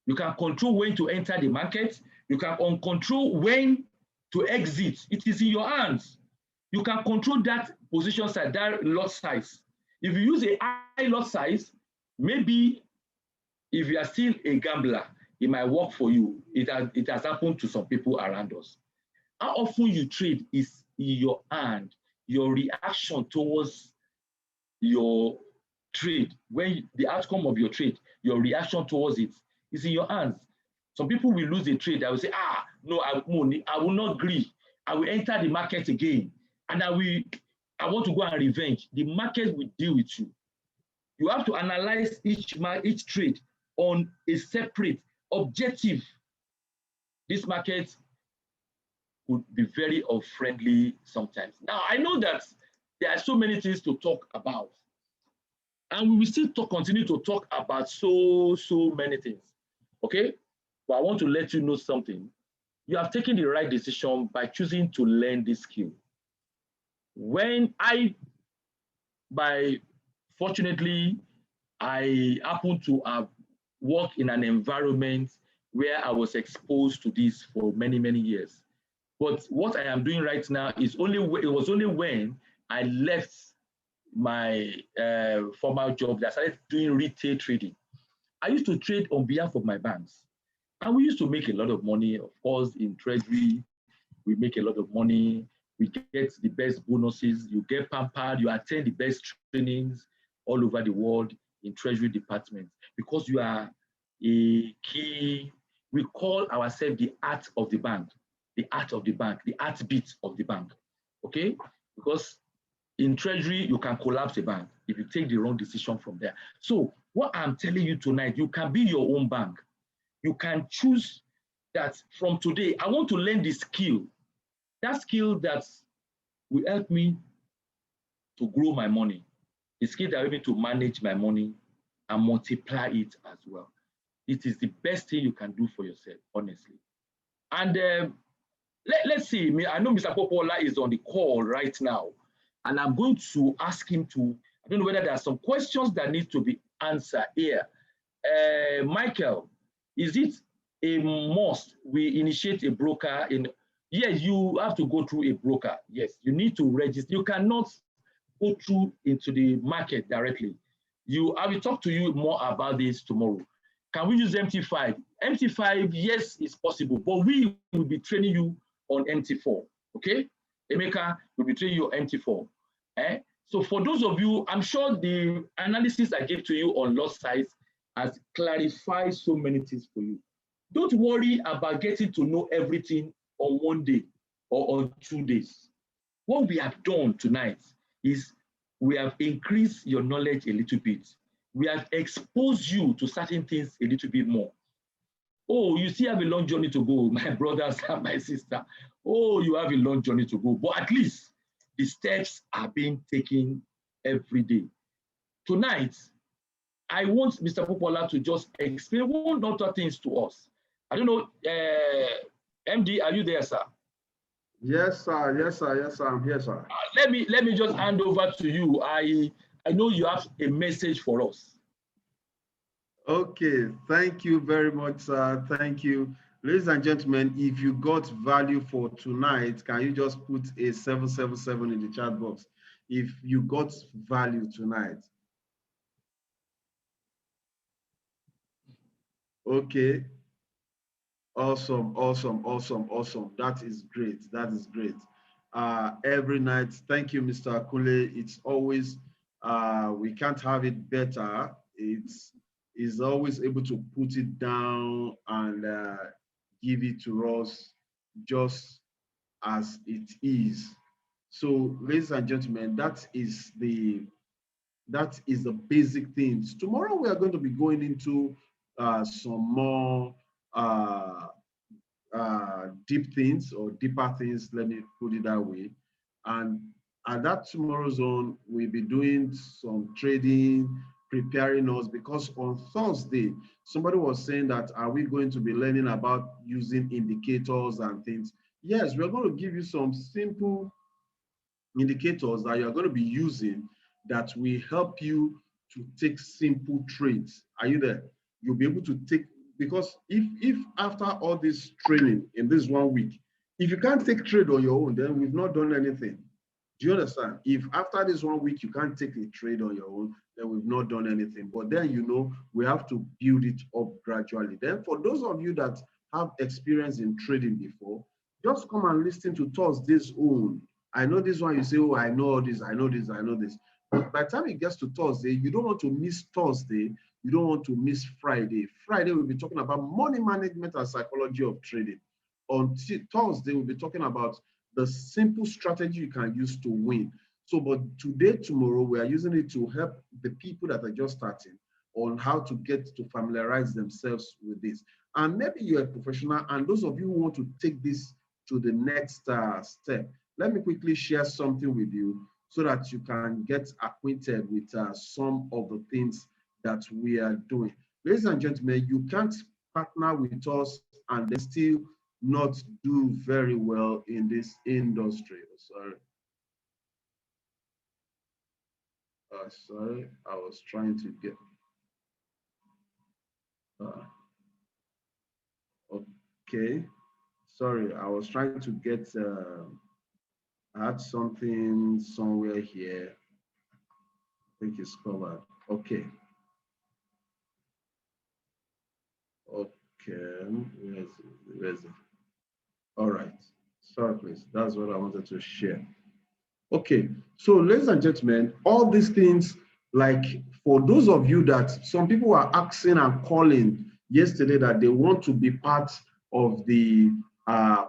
You can control when to enter the market. You can control when to exit. It is in your hands. You can control that position size, that lot size. If you use a high lot size, maybe if you are still a gambler, it might work for you. It has happened to some people around us. How often you trade is in your hand. Your reaction towards your trade, when the outcome of your trade, your reaction towards it is in your hands. Some people will lose a trade. I will say, no, I will not agree. I will enter the market again, and I want to go and revenge. The market will deal with you. You have to analyze each trade on a separate objective. This market could be very unfriendly sometimes. Now, I know that there are so many things to talk about, and we will still continue to talk about so many things, okay? But I want to let you know something. You have taken the right decision by choosing to learn this skill. Fortunately, I happen to have worked in an environment where I was exposed to this for many years. But what I am doing right now is it was only when I left my formal job that I started doing retail trading. I used to trade on behalf of my banks, and we used to make a lot of money. Of course, in treasury, we make a lot of money. We get the best bonuses. You get pampered. You attend the best trainings all over the world in treasury departments because you are a key. We call ourselves the art of the bank, the art of the bank, the heartbeat of the bank. Okay, because in treasury, you can collapse a bank if you take the wrong decision from there. So what I'm telling you tonight, you can be your own bank. You can choose that from today, I want to learn the skill, that skill that will help me to grow my money, the skill that will help me to manage my money and multiply it as well. It is the best thing you can do for yourself, honestly. And let's see, I know Mr. Popola is on the call right now, and I'm going to ask him to, I don't know whether there are some questions that need to be answered here. Michael, is it a must we initiate a broker in? Yes, you have to go through a broker. Yes, you need to register. You cannot go through into the market directly. I will talk to you more about this tomorrow. Can we use MT5? MT5, yes, it's possible, but we will be training you on MT4, okay? Emeka will be training you on MT4. So for those of you, I'm sure the analysis I gave to you on lot size has clarified so many things for you. Don't worry about getting to know everything on one day or on 2 days. What we have done tonight is we have increased your knowledge a little bit. We have exposed you to certain things a little bit more. Oh, you still have a long journey to go, my brothers and my sister. Oh, you have a long journey to go, but at least the steps are being taken every day. Tonight, I want Mr. Popola to just explain one or two things to us. I don't know, MD, are you there, sir? Yes, sir. Yes, sir. Yes, sir. I'm here, sir. Let me just hand over to you. I know you have a message for us. Okay, thank you very much, sir. Thank you. Ladies and gentlemen, if you got value for tonight, can you just put a 777 in the chat box? If you got value tonight. Okay, awesome, awesome, awesome, awesome. That is great. That is great. Every night, thank you, Mr. Akule. It's always, we can't have it better. It's is always able to put it down and give it to us just as it is. So, ladies and gentlemen, that is the basic things. Tomorrow we are going to be going into some more uh, deep things or deeper things, let me put it that way. And at that tomorrow's on, we'll be doing some trading, preparing us because on Thursday, somebody was saying that are we going to be learning about using indicators and things? Yes, we're going to give you some simple indicators that you're going to be using that will help you to take simple trades. Are you there? You'll be able to take, because if after all this training in this 1 week, if you can't take trade on your own, then we've not done anything. Do you understand? If after this 1 week you can't take a trade on your own, then we've not done anything. But then we have to build it up gradually. Then for those of you that have experience in trading before, just come and listen to Thursday's own. I know this one, you say, oh, I know all this, I know this, I know this. But by the time it gets to Thursday, you don't want to miss Thursday, you don't want to miss Friday. Friday, we'll be talking about money management and psychology of trading. On Thursday, we'll be talking about the simple strategy you can use to win. So, but today, tomorrow, we are using it to help the people that are just starting on how to get to familiarize themselves with this. And maybe you're a professional, and those of you who want to take this to the next step, let me quickly share something with you so that you can get acquainted with some of the things that we are doing. Ladies and gentlemen, you can't partner with us and then still not do very well in this industry. Sorry, I was trying to get, uh, okay. Sorry, I was trying to get, I had something somewhere here. I think it's covered. Okay. Okay. Where's it? All right. Sorry, please. That's what I wanted to share. Okay, so ladies and gentlemen, all these things, like for those of you that some people were asking and calling yesterday that they want to be part of the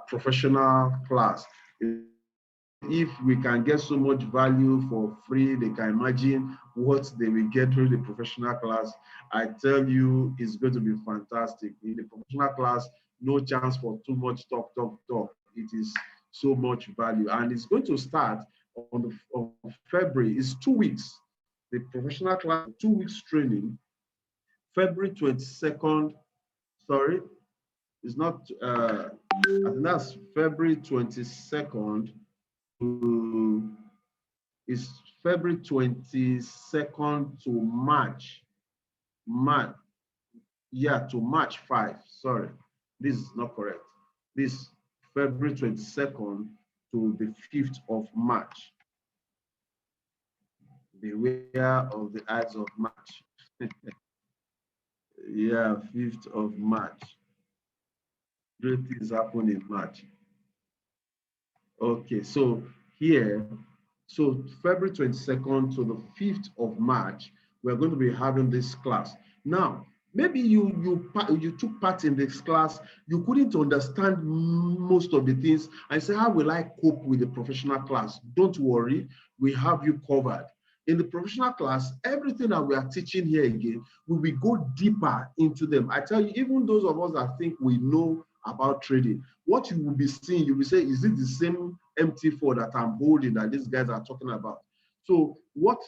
professional class. If we can get so much value for free, they can imagine what they will get through the professional class. I tell you, it's going to be fantastic. In the professional class, no chance for too much talk, talk, talk. It is so much value. And it's going to start on February. It's 2 weeks. The professional class, 2 weeks training, February 22nd. Sorry, it's not, I think that's February 22nd to, is February 22nd to March, yeah, to March 5. Sorry, this is not correct. This February 22nd to the 5th of March. Beware of the Ides of March. Yeah, 5th of March. Great things happen in March. Okay, so here, so February 22nd to the 5th of March, we're going to be having this class. Now, maybe you took part in this class, you couldn't understand most of the things. I say, how will I cope with the professional class? Don't worry, we have you covered. In the professional class, everything that we are teaching here again, we will go deeper into them. I tell you, even those of us that think we know about trading, what you will be seeing, you will say, is it the same MT4 that I'm holding that these guys are talking about? So what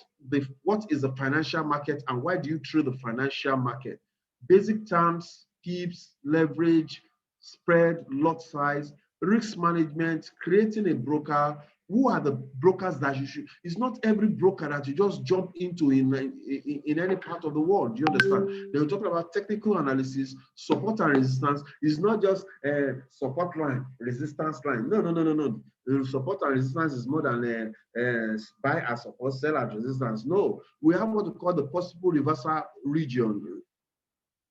is the financial market and why do you trade the financial market? Basic terms, pips, leverage, spread, lot size, risk management, creating a broker, Who are the brokers that you should? It's not every broker that you just jump into in any part of the world. Do you understand? They were talking about technical analysis, support and resistance. It's not just a support line, resistance line. No, no, no, no, no. The support and resistance is more than a buy as support, sell as resistance. No, we have what we call the possible reversal region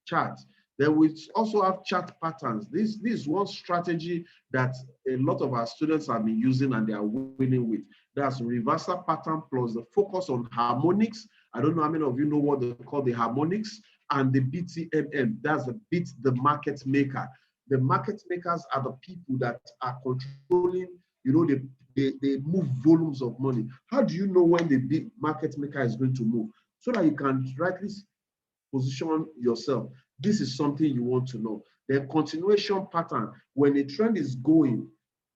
chart. Then we also have chart patterns. This is one strategy that a lot of our students have been using and they are winning with. That's reversal pattern plus the focus on harmonics. I don't know how many of you know what they call the harmonics, and the BTMM. That's the beat the market maker. The market makers are the people that are controlling, you know, they move volumes of money. How do you know when the big market maker is going to move? So that you can rightly position yourself. This is something you want to know. The continuation pattern, when a trend is going,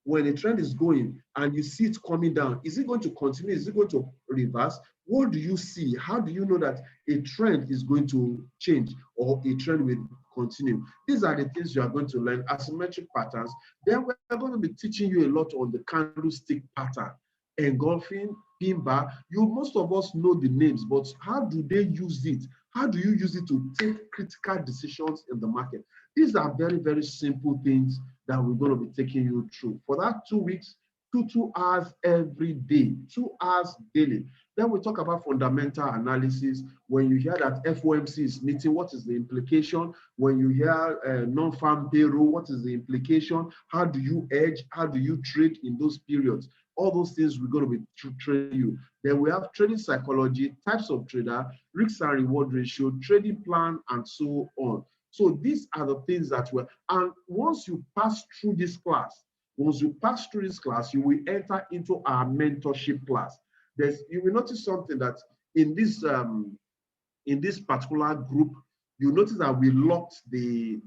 and you see it coming down, is it going to continue? Is it going to reverse? What do you see? How do you know that a trend is going to change or a trend will continue? These are the things you are going to learn. Asymmetric patterns. Then we're going to be teaching you a lot on the candlestick pattern, engulfing, pin bar. Most of us know the names, but how do they use it? How do you use it to take critical decisions in the market? These are very, very simple things that we're going to be taking you through. For that 2 weeks, 2 hours every day, 2 hours daily. Then we talk about fundamental analysis. When you hear that FOMC is meeting, what is the implication? When you hear non-farm payroll, what is the implication? How do you hedge? How do you trade in those periods? All those things we're going to be training you. Then we have trading psychology, types of trader, risk and reward ratio, trading plan, and so on. So these are the things that and once you pass through this class, you will enter into our mentorship class. You will notice something that in this particular group, you notice that we locked the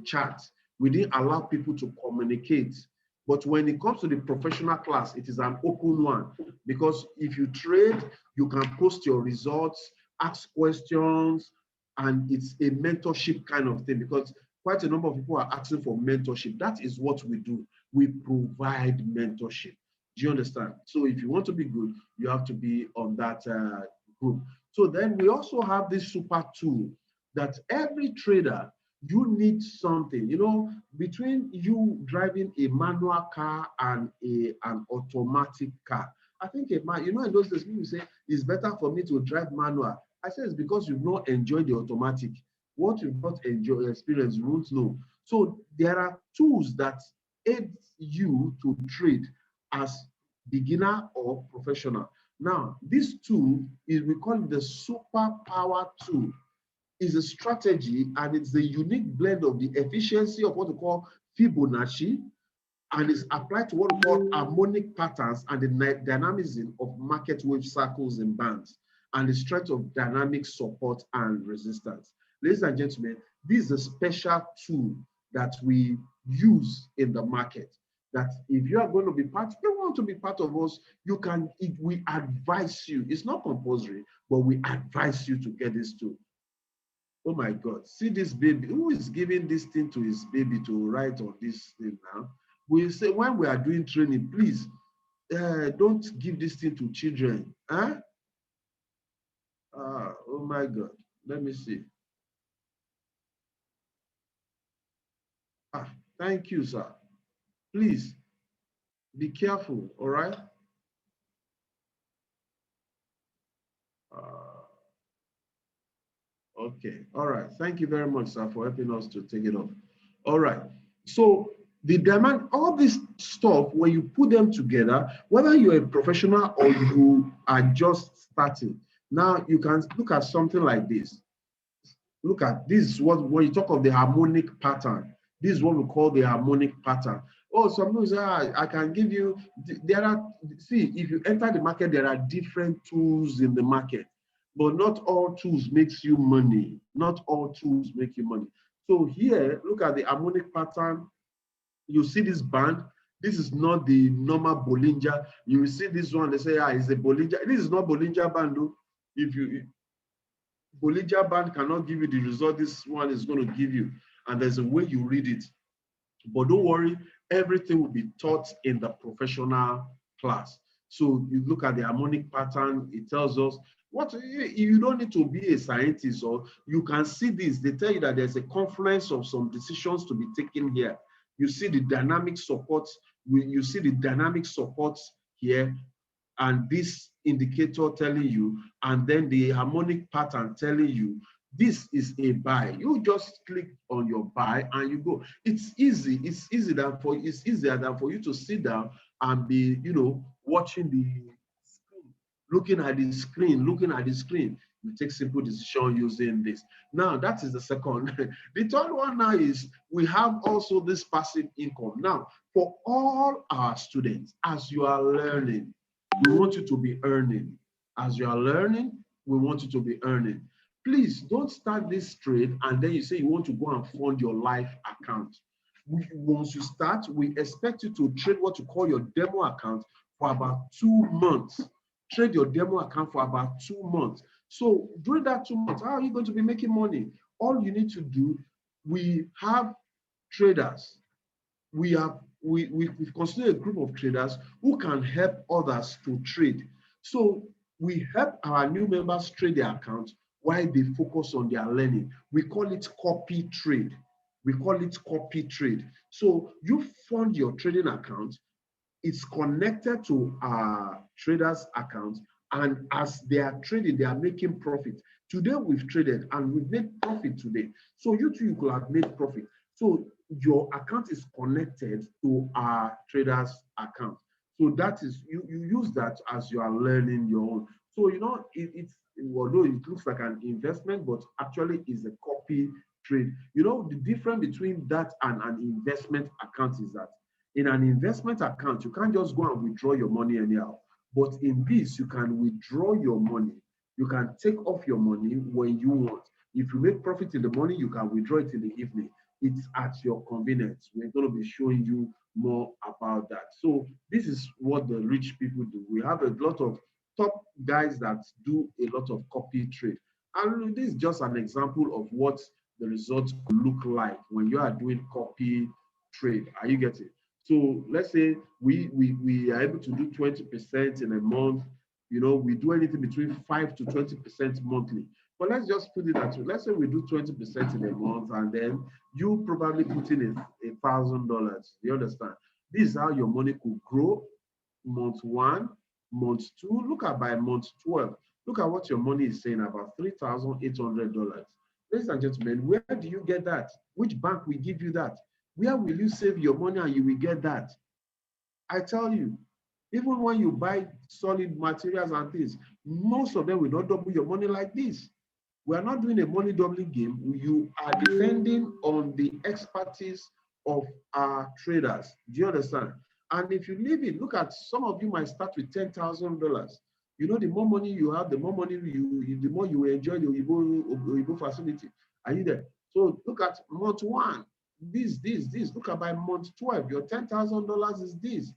chat. We didn't allow people to communicate. But when it comes to the professional class, it is an open one, because if you trade, you can post your results, ask questions, and it's a mentorship kind of thing, because quite a number of people are asking for mentorship. That is what we do. We provide mentorship. Do you understand? So if you want to be good, you have to be on that group. So then we also have this super tool that every trader, you need something, you know, between you driving a manual car and an automatic car. I think in those days people say it's better for me to drive manual. I say it's because you've not enjoyed the automatic. What you've not experienced, you won't know. So there are tools that aid you to trade as beginner or professional. Now, this tool we call it the superpower tool. Is a strategy, and it's the unique blend of the efficiency of what we call Fibonacci, and is applied to what we call harmonic patterns and the dynamism of market wave cycles and bands, and the strength of dynamic support and resistance. Ladies and gentlemen, this is a special tool that we use in the market. That if you are going to be you want to be part of us, we advise you. It's not compulsory, but we advise you to get this tool. Oh my God, see this baby. Who is giving this thing to his baby to write on this thing now? We say when we are doing training, please don't give this thing to children. Huh? Oh my God, let me see. Thank you, sir. Please be careful, all right? Okay, all right. Thank you very much, sir, for helping us to take it off. All right. So the demand, all this stuff, when you put them together, whether you're a professional or you are just starting, now you can look at something like this. Look at this, when you talk of the harmonic pattern, this is what we call the harmonic pattern. Oh, some people say, I can give you, if you enter the market, there are different tools in the market. But not all tools makes you money. Not all tools make you money. So here, look at the harmonic pattern. You see this band. This is not the normal Bollinger. You will see this one, they say, it's a Bollinger. This is not Bollinger band, though. Bollinger band cannot give you the result this one is going to give you. And there's a way you read it. But don't worry, everything will be taught in the professional class. So you look at the harmonic pattern, it tells us what you don't need to be a scientist, or you can see this. They tell you that there's a confluence of some decisions to be taken here. You see the dynamic supports, you see the dynamic supports here, and this indicator telling you, and then the harmonic pattern telling you this is a buy. You just click on your buy and you go. It's easy. It's easier than for you to sit down and be, watching the screen, looking at the screen, looking at the screen. You take simple decision using this. Now, that is the second. The third one now is we have also this passive income. Now, for all our students, as you are learning, we want you to be earning. As you are learning, we want you to be earning. Please don't start this trade and then you say you want to go and fund your live account. Once you start, we expect you to trade what you call your demo account for about 2 months. Trade your demo account for about 2 months. So during that 2 months, how are you going to be making money? All you need to do, we have traders. We've constituted a group of traders who can help others to trade. So we help our new members trade their accounts while they focus on their learning. We call it copy trade. We call it copy trade. So you fund your trading account, it's connected to our traders' account, and as they are trading, they are making profit. Today we've traded and we've made profit today. So you too, you could have made profit. So your account is connected to our traders' account. So that is, you use that as you are learning your own. So, although it looks like an investment, but actually is a copy trade. The difference between that and an investment account is that in an investment account, you can't just go and withdraw your money anyhow. But in this, you can withdraw your money. You can take off your money when you want. If you make profit in the morning, you can withdraw it in the evening. It's at your convenience. We're going to be showing you more about that. So this is what the rich people do. We have a lot of top guys that do a lot of copy trade. And this is just an example of what the results could look like when you are doing copy trade. Are you getting it? So let's say we are able to do 20% in a month. We do anything between 5 to 20% monthly. But let's just put it that way. Let's say we do 20% in a month, and then you probably put in $1,000. You understand? This is how your money could grow. Month 1, month 2. Look at by month 12. Look at what your money is saying, about $3,800. Ladies and gentlemen, where do you get that? Which bank will give you that? Where will you save your money and you will get that? I tell you, even when you buy solid materials and things, most of them will not double your money like this. We are not doing a money doubling game. You are depending on the expertise of our traders. Do you understand? And if you leave it, look at some of you might start with $10,000. The more money you have, the more money the more you enjoy the Oyibo facility. Are you there? So look at month 1. This. Look at by month 12, your $10,000 is this.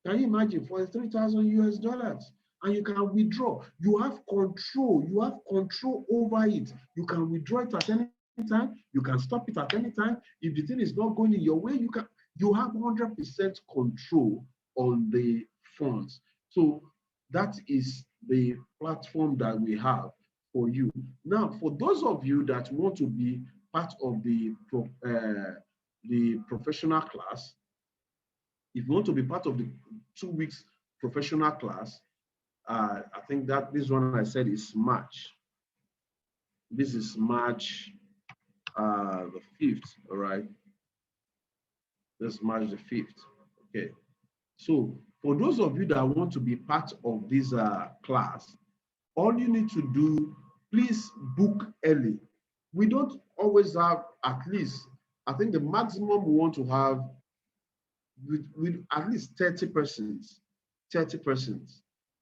Can you imagine for $3,000 US? And you can withdraw. You have control. You have control over it. You can withdraw it at any time. You can stop it at any time. If the thing is not going in your way, you have 100% control on the funds. So that is the platform that we have for you. Now, for those of you that want to be part of the professional class, if you want to be part of the 2 weeks professional class, I think that this one I said is March. This is March the 5th, all right? This is March the 5th, okay? So for those of you that want to be part of this class, all you need to do, please book early. We don't always have, at least, I think the maximum we want to have with at least 30 persons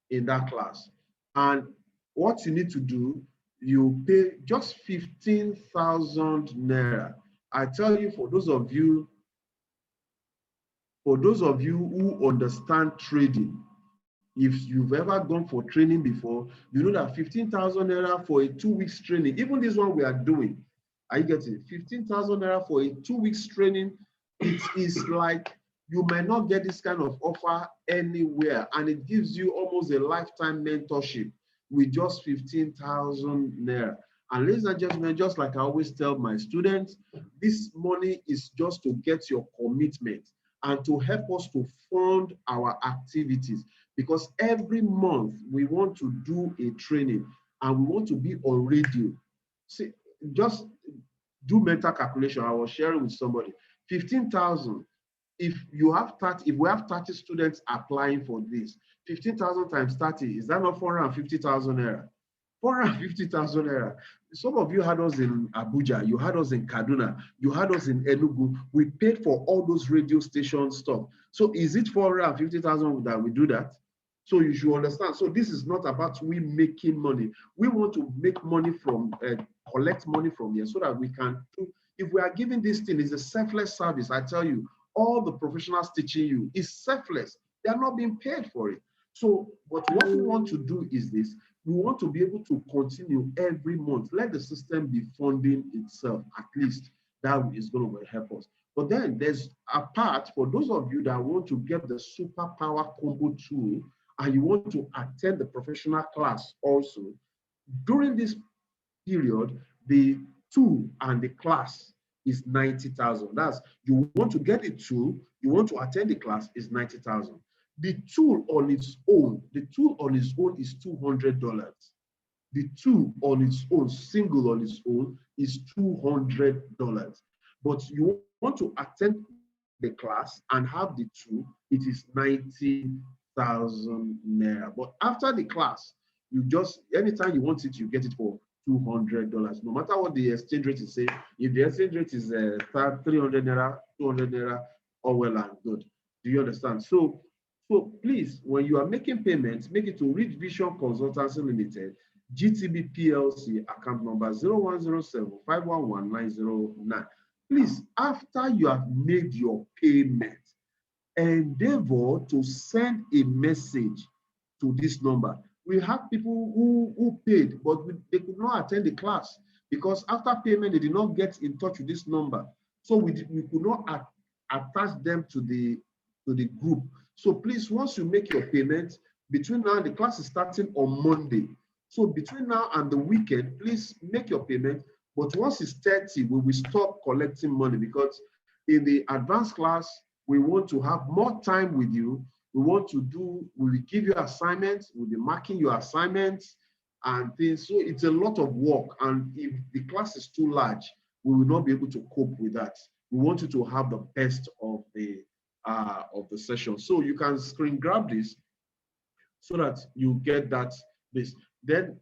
in that class. And what you need to do, you pay just 15,000 naira. I tell you, for those of you who understand trading, if you've ever gone for training before, you know that 15,000 naira for a 2 weeks training, even this one we are doing, are you getting it? 15,000 naira for a 2 weeks training, it is like You might not get this kind of offer anywhere, and it gives you almost a lifetime mentorship with just 15,000 naira. And ladies and gentlemen, just like I always tell my students, this money is just to get your commitment and to help us to fund our activities, because every month we want to do a training and we want to be on radio. See, just do mental calculation. I was sharing with somebody 15,000. If you have 30, if we have 30 students applying for this, 15,000 times 30, is that not 450,000 naira? 450,000 naira. Some of you had us in Abuja, you had us in Kaduna, you had us in Enugu. We paid for all those radio station stuff. So is it 450,000 that we do that? So you should understand. So this is not about we making money. We want to make money from, collect money from here so that we can do, if we are giving this thing, it's a selfless service. I tell you, all the professionals teaching you is selfless. They are not being paid for it. So, but what we want to do is this. We want to be able to continue every month. Let the system be funding itself, at least. That is going to help us. But then there's a part for those of you that want to get the superpower combo tool and you want to attend the professional class also. During this period, the tool and the class is 90,000. That's, you want to get the tool, you want to attend the class is 90,000. The tool on its own, the tool on its own is $200. The tool on its own, single on its own, is $200. But you want to attend the class and have the tool, it is 90,000 naira. But after the class, you just, anytime you want it, you get it for $200. No matter what the exchange rate is saying, if the exchange rate is 300 naira, 200 naira, all well and good. Do you understand? So please, when you are making payments, make it to Rich Vision Consultancy Limited, GTB PLC, account number 0107-511-909. Please, after you have made your payment, endeavor to send a message to this number. We have people who paid, but they could not attend the class because after payment, they did not get in touch with this number. So we could not attach them to the group. So please, once you make your payment, between now and the class is starting on Monday. So between now and the weekend, please make your payment. But once it's 30, we will stop collecting money because in the advanced class, we want to have more time with you. We want to do, we will give you assignments, we'll be marking your assignments and things. So it's a lot of work. And if the class is too large, we will not be able to cope with that. We want you to have the best of the session. So you can screen grab this so that you get that this. Then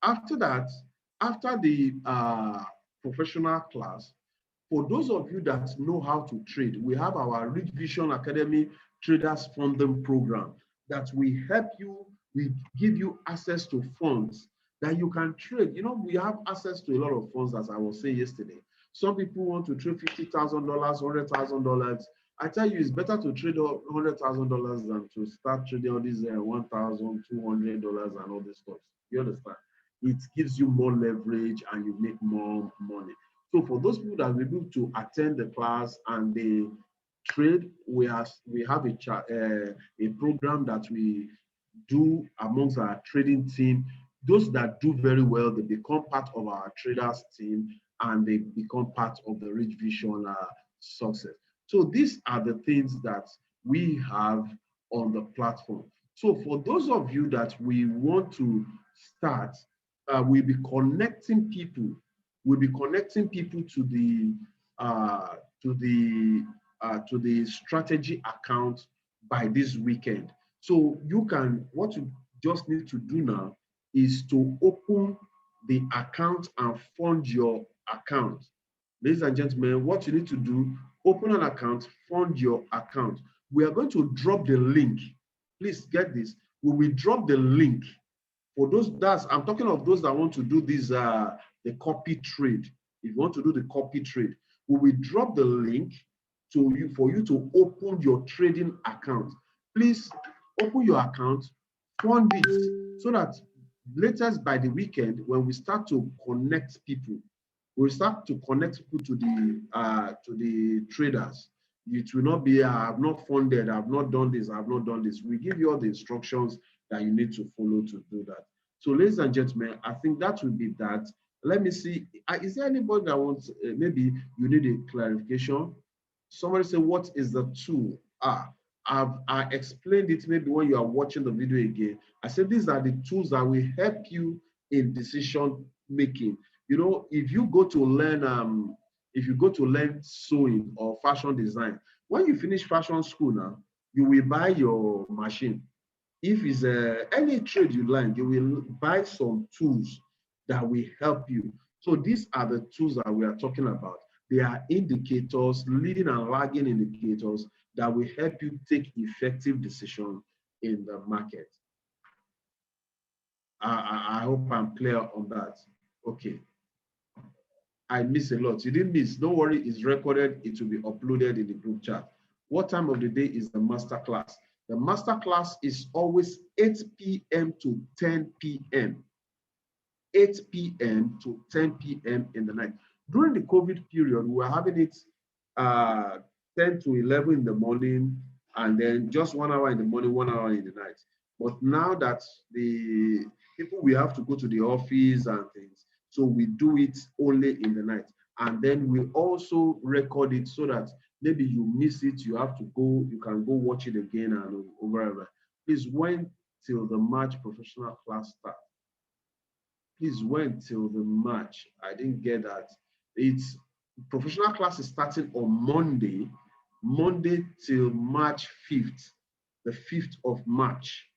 after that, after the professional class, for those of you that know how to trade, we have our Rich Vision Academy Traders Funding Program that we help you, we give you access to funds that you can trade. You know, we have access to a lot of funds, as I was saying yesterday. Some people want to trade $50,000, $100,000. I tell you, it's better to trade $100,000 than to start trading all these $1,200 and all this stuff. You understand? It gives you more leverage and you make more money. So for those people that are able to attend the class and they trade, we have a program that we do amongst our trading team. Those that do very well, they become part of our traders team and they become part of the Rich Vision success. So these are the things that we have on the platform. So for those of you that we want to start, we'll be connecting people. We'll be connecting people to the strategy account by this weekend. So you can, what you just need to do now is to open the account and fund your account. Ladies and gentlemen, what you need to do, open an account, fund your account. We are going to drop the link. Please get this. We will drop the link for those, I'm talking of those that want to do this, the copy trade. If you want to do the copy trade, we will drop the link to you for you to open your trading account. Please open your account, fund it, so that latest by the weekend, when we start to connect people, we'll start to connect people to the traders. It will not be, I have not funded, I have not done this, I have not done this. We give you all the instructions that you need to follow to do that. So, ladies and gentlemen, I think that will be that. Let me see. Is there anybody that wants, maybe you need a clarification? Somebody say, what is the tool? I explained it maybe when you are watching the video again. I said these are the tools that will help you in decision making. You know, if you go to learn sewing or fashion design, when you finish fashion school now, you will buy your machine. If it's any trade you learn, you will buy some tools that will help you. So these are the tools that we are talking about. They are indicators, leading and lagging indicators that will help you take effective decisions in the market. I hope I'm clear on that. Okay. I miss a lot. You didn't miss. Don't worry, it's recorded. It will be uploaded in the group chat. What time of the day is the master class? The master class is always 8 p.m. to 10 p.m. 8 p.m. to 10 p.m. in the night. During the COVID period, we were having it 10 to 11 in the morning, and then just 1 hour in the morning, 1 hour in the night. But now that the people, we have to go to the office and things, so we do it only in the night. And then we also record it so that maybe you miss it, you have to go, you can go watch it again and over. Please wait till the March professional class starts. Please wait till the March. I didn't get that. It's professional class is starting on Monday till March 5th, the 5th of March.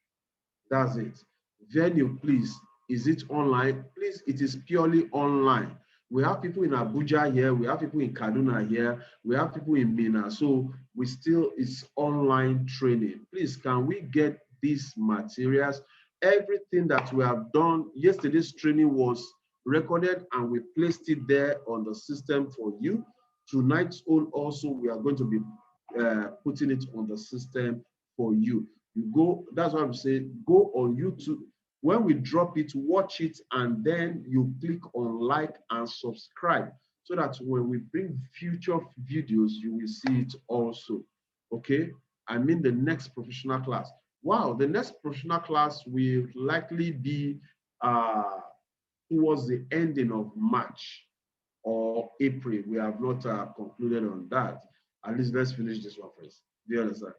That's it. Venue, please. Is it online? Please, it is purely online. We have people in Abuja here. We have people in Kaduna here. We have people in Mina. So it's online training. Please, can we get these materials? Everything that we have done, yesterday's training was recorded and we placed it there on the system for you. Tonight's own also, we are going to be putting it on the system for you. You go, that's why I'm saying, go on YouTube. When we drop it, watch it, and then you click on like and subscribe so that when we bring future videos, you will see it also. Okay? I mean the next professional class. Wow, the next professional class will likely be towards the ending of March or April. We have not concluded on that. At least let's finish this one first. Do you understand?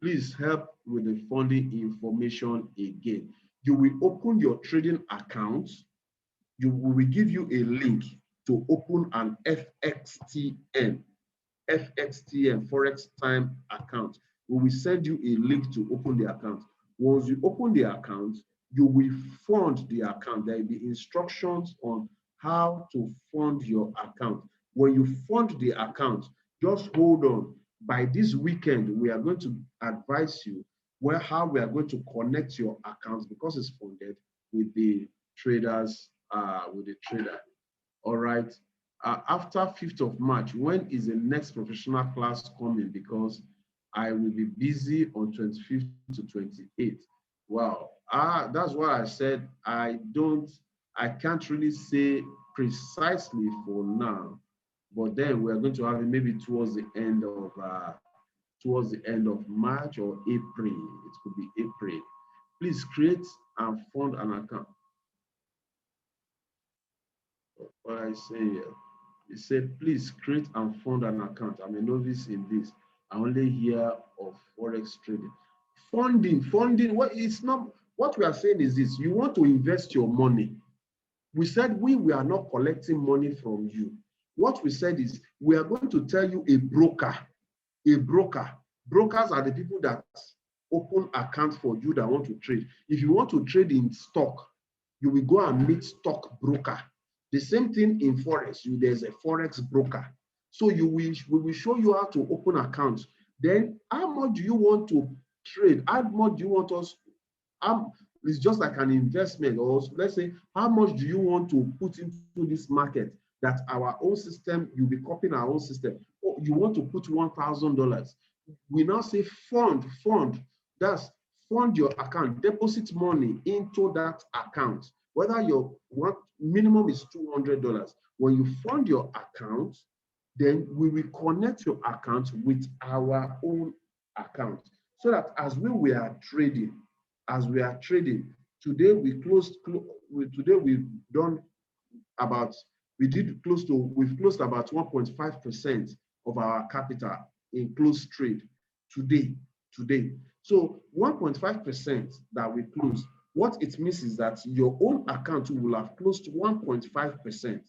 Please help with the funding information again. You will open your trading account. We will give you a link to open an FXTM, Forex Time account. We will send you a link to open the account. Once you open the account, you will fund the account. There will be instructions on how to fund your account. When you fund the account, just hold on. By this weekend, we are going to advise you how we are going to connect your account because it's funded with the traders, with the trader. All right. After 5th of March, when is the next professional class coming? Because I will be busy on 25th to 28th. Wow. That's why I said I can't really say precisely for now, but then we are going to have it maybe towards the end of March or April. It could be April. Please create and fund an account. What I say here, it said, please create and fund an account. I'm a novice in this. I only hear of Forex trading. Funding, what we are saying is this: you want to invest your money. We said we are not collecting money from you. What we said is we are going to tell you a broker. Brokers are the people that open accounts for you that want to trade. If you want to trade in stock, you will go and meet stock broker. The same thing in Forex. There's a Forex broker. So we will show you how to open accounts. Then how much do you want to trade? How much do you want us? It's just like an investment. Or let's say, how much do you want to put into this market that our own system, you'll be copying our own system. Oh, you want to put $1,000. We now say fund. That's fund your account, deposit money into that account. Whether your minimum is $200. When you fund your account, then we will connect your account with our own account, so that as we are trading, today today we've done about, we've closed about 1.5% of our capital in closed trade today. So 1.5% that we closed, what it means is that your own account will have closed 1.5%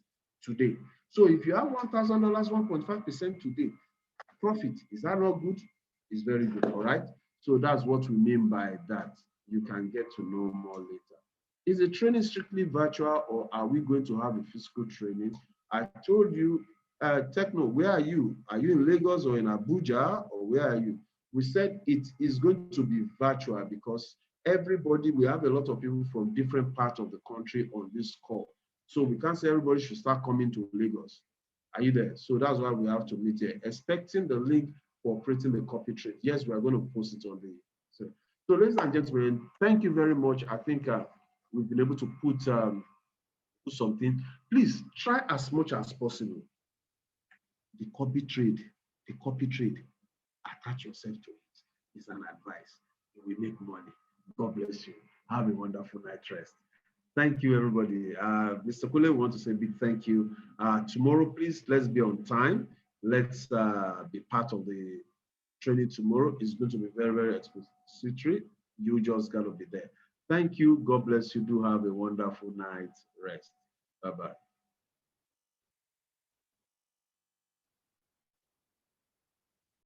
today. So if you have $1,000, 1.5% today, profit, is that not good? It's very good, all right? So that's what we mean by that. You can get to know more later. Is the training strictly virtual, or are we going to have a physical training? I told you, Techno, where are you? Are you in Lagos or in Abuja, or where are you? We said it is going to be virtual because we have a lot of people from different parts of the country on this call. So we can't say everybody should start coming to Lagos. Are you there? So that's why we have to meet here. Expecting the link for operating the copy trade. Yes, we are going to post it on the. So ladies and gentlemen, thank you very much. I think we've been able to put something. Please try as much as possible. The copy trade, attach yourself to it. It's an advice. You will make money. God bless you. Have a wonderful night rest. Thank you, everybody. Mr. Kule, we want to say a big thank you. Tomorrow, please, let's be on time. Let's be part of the training tomorrow. It's going to be very, very expository. You just got to be there. Thank you. God bless you. Do have a wonderful night rest. Bye-bye.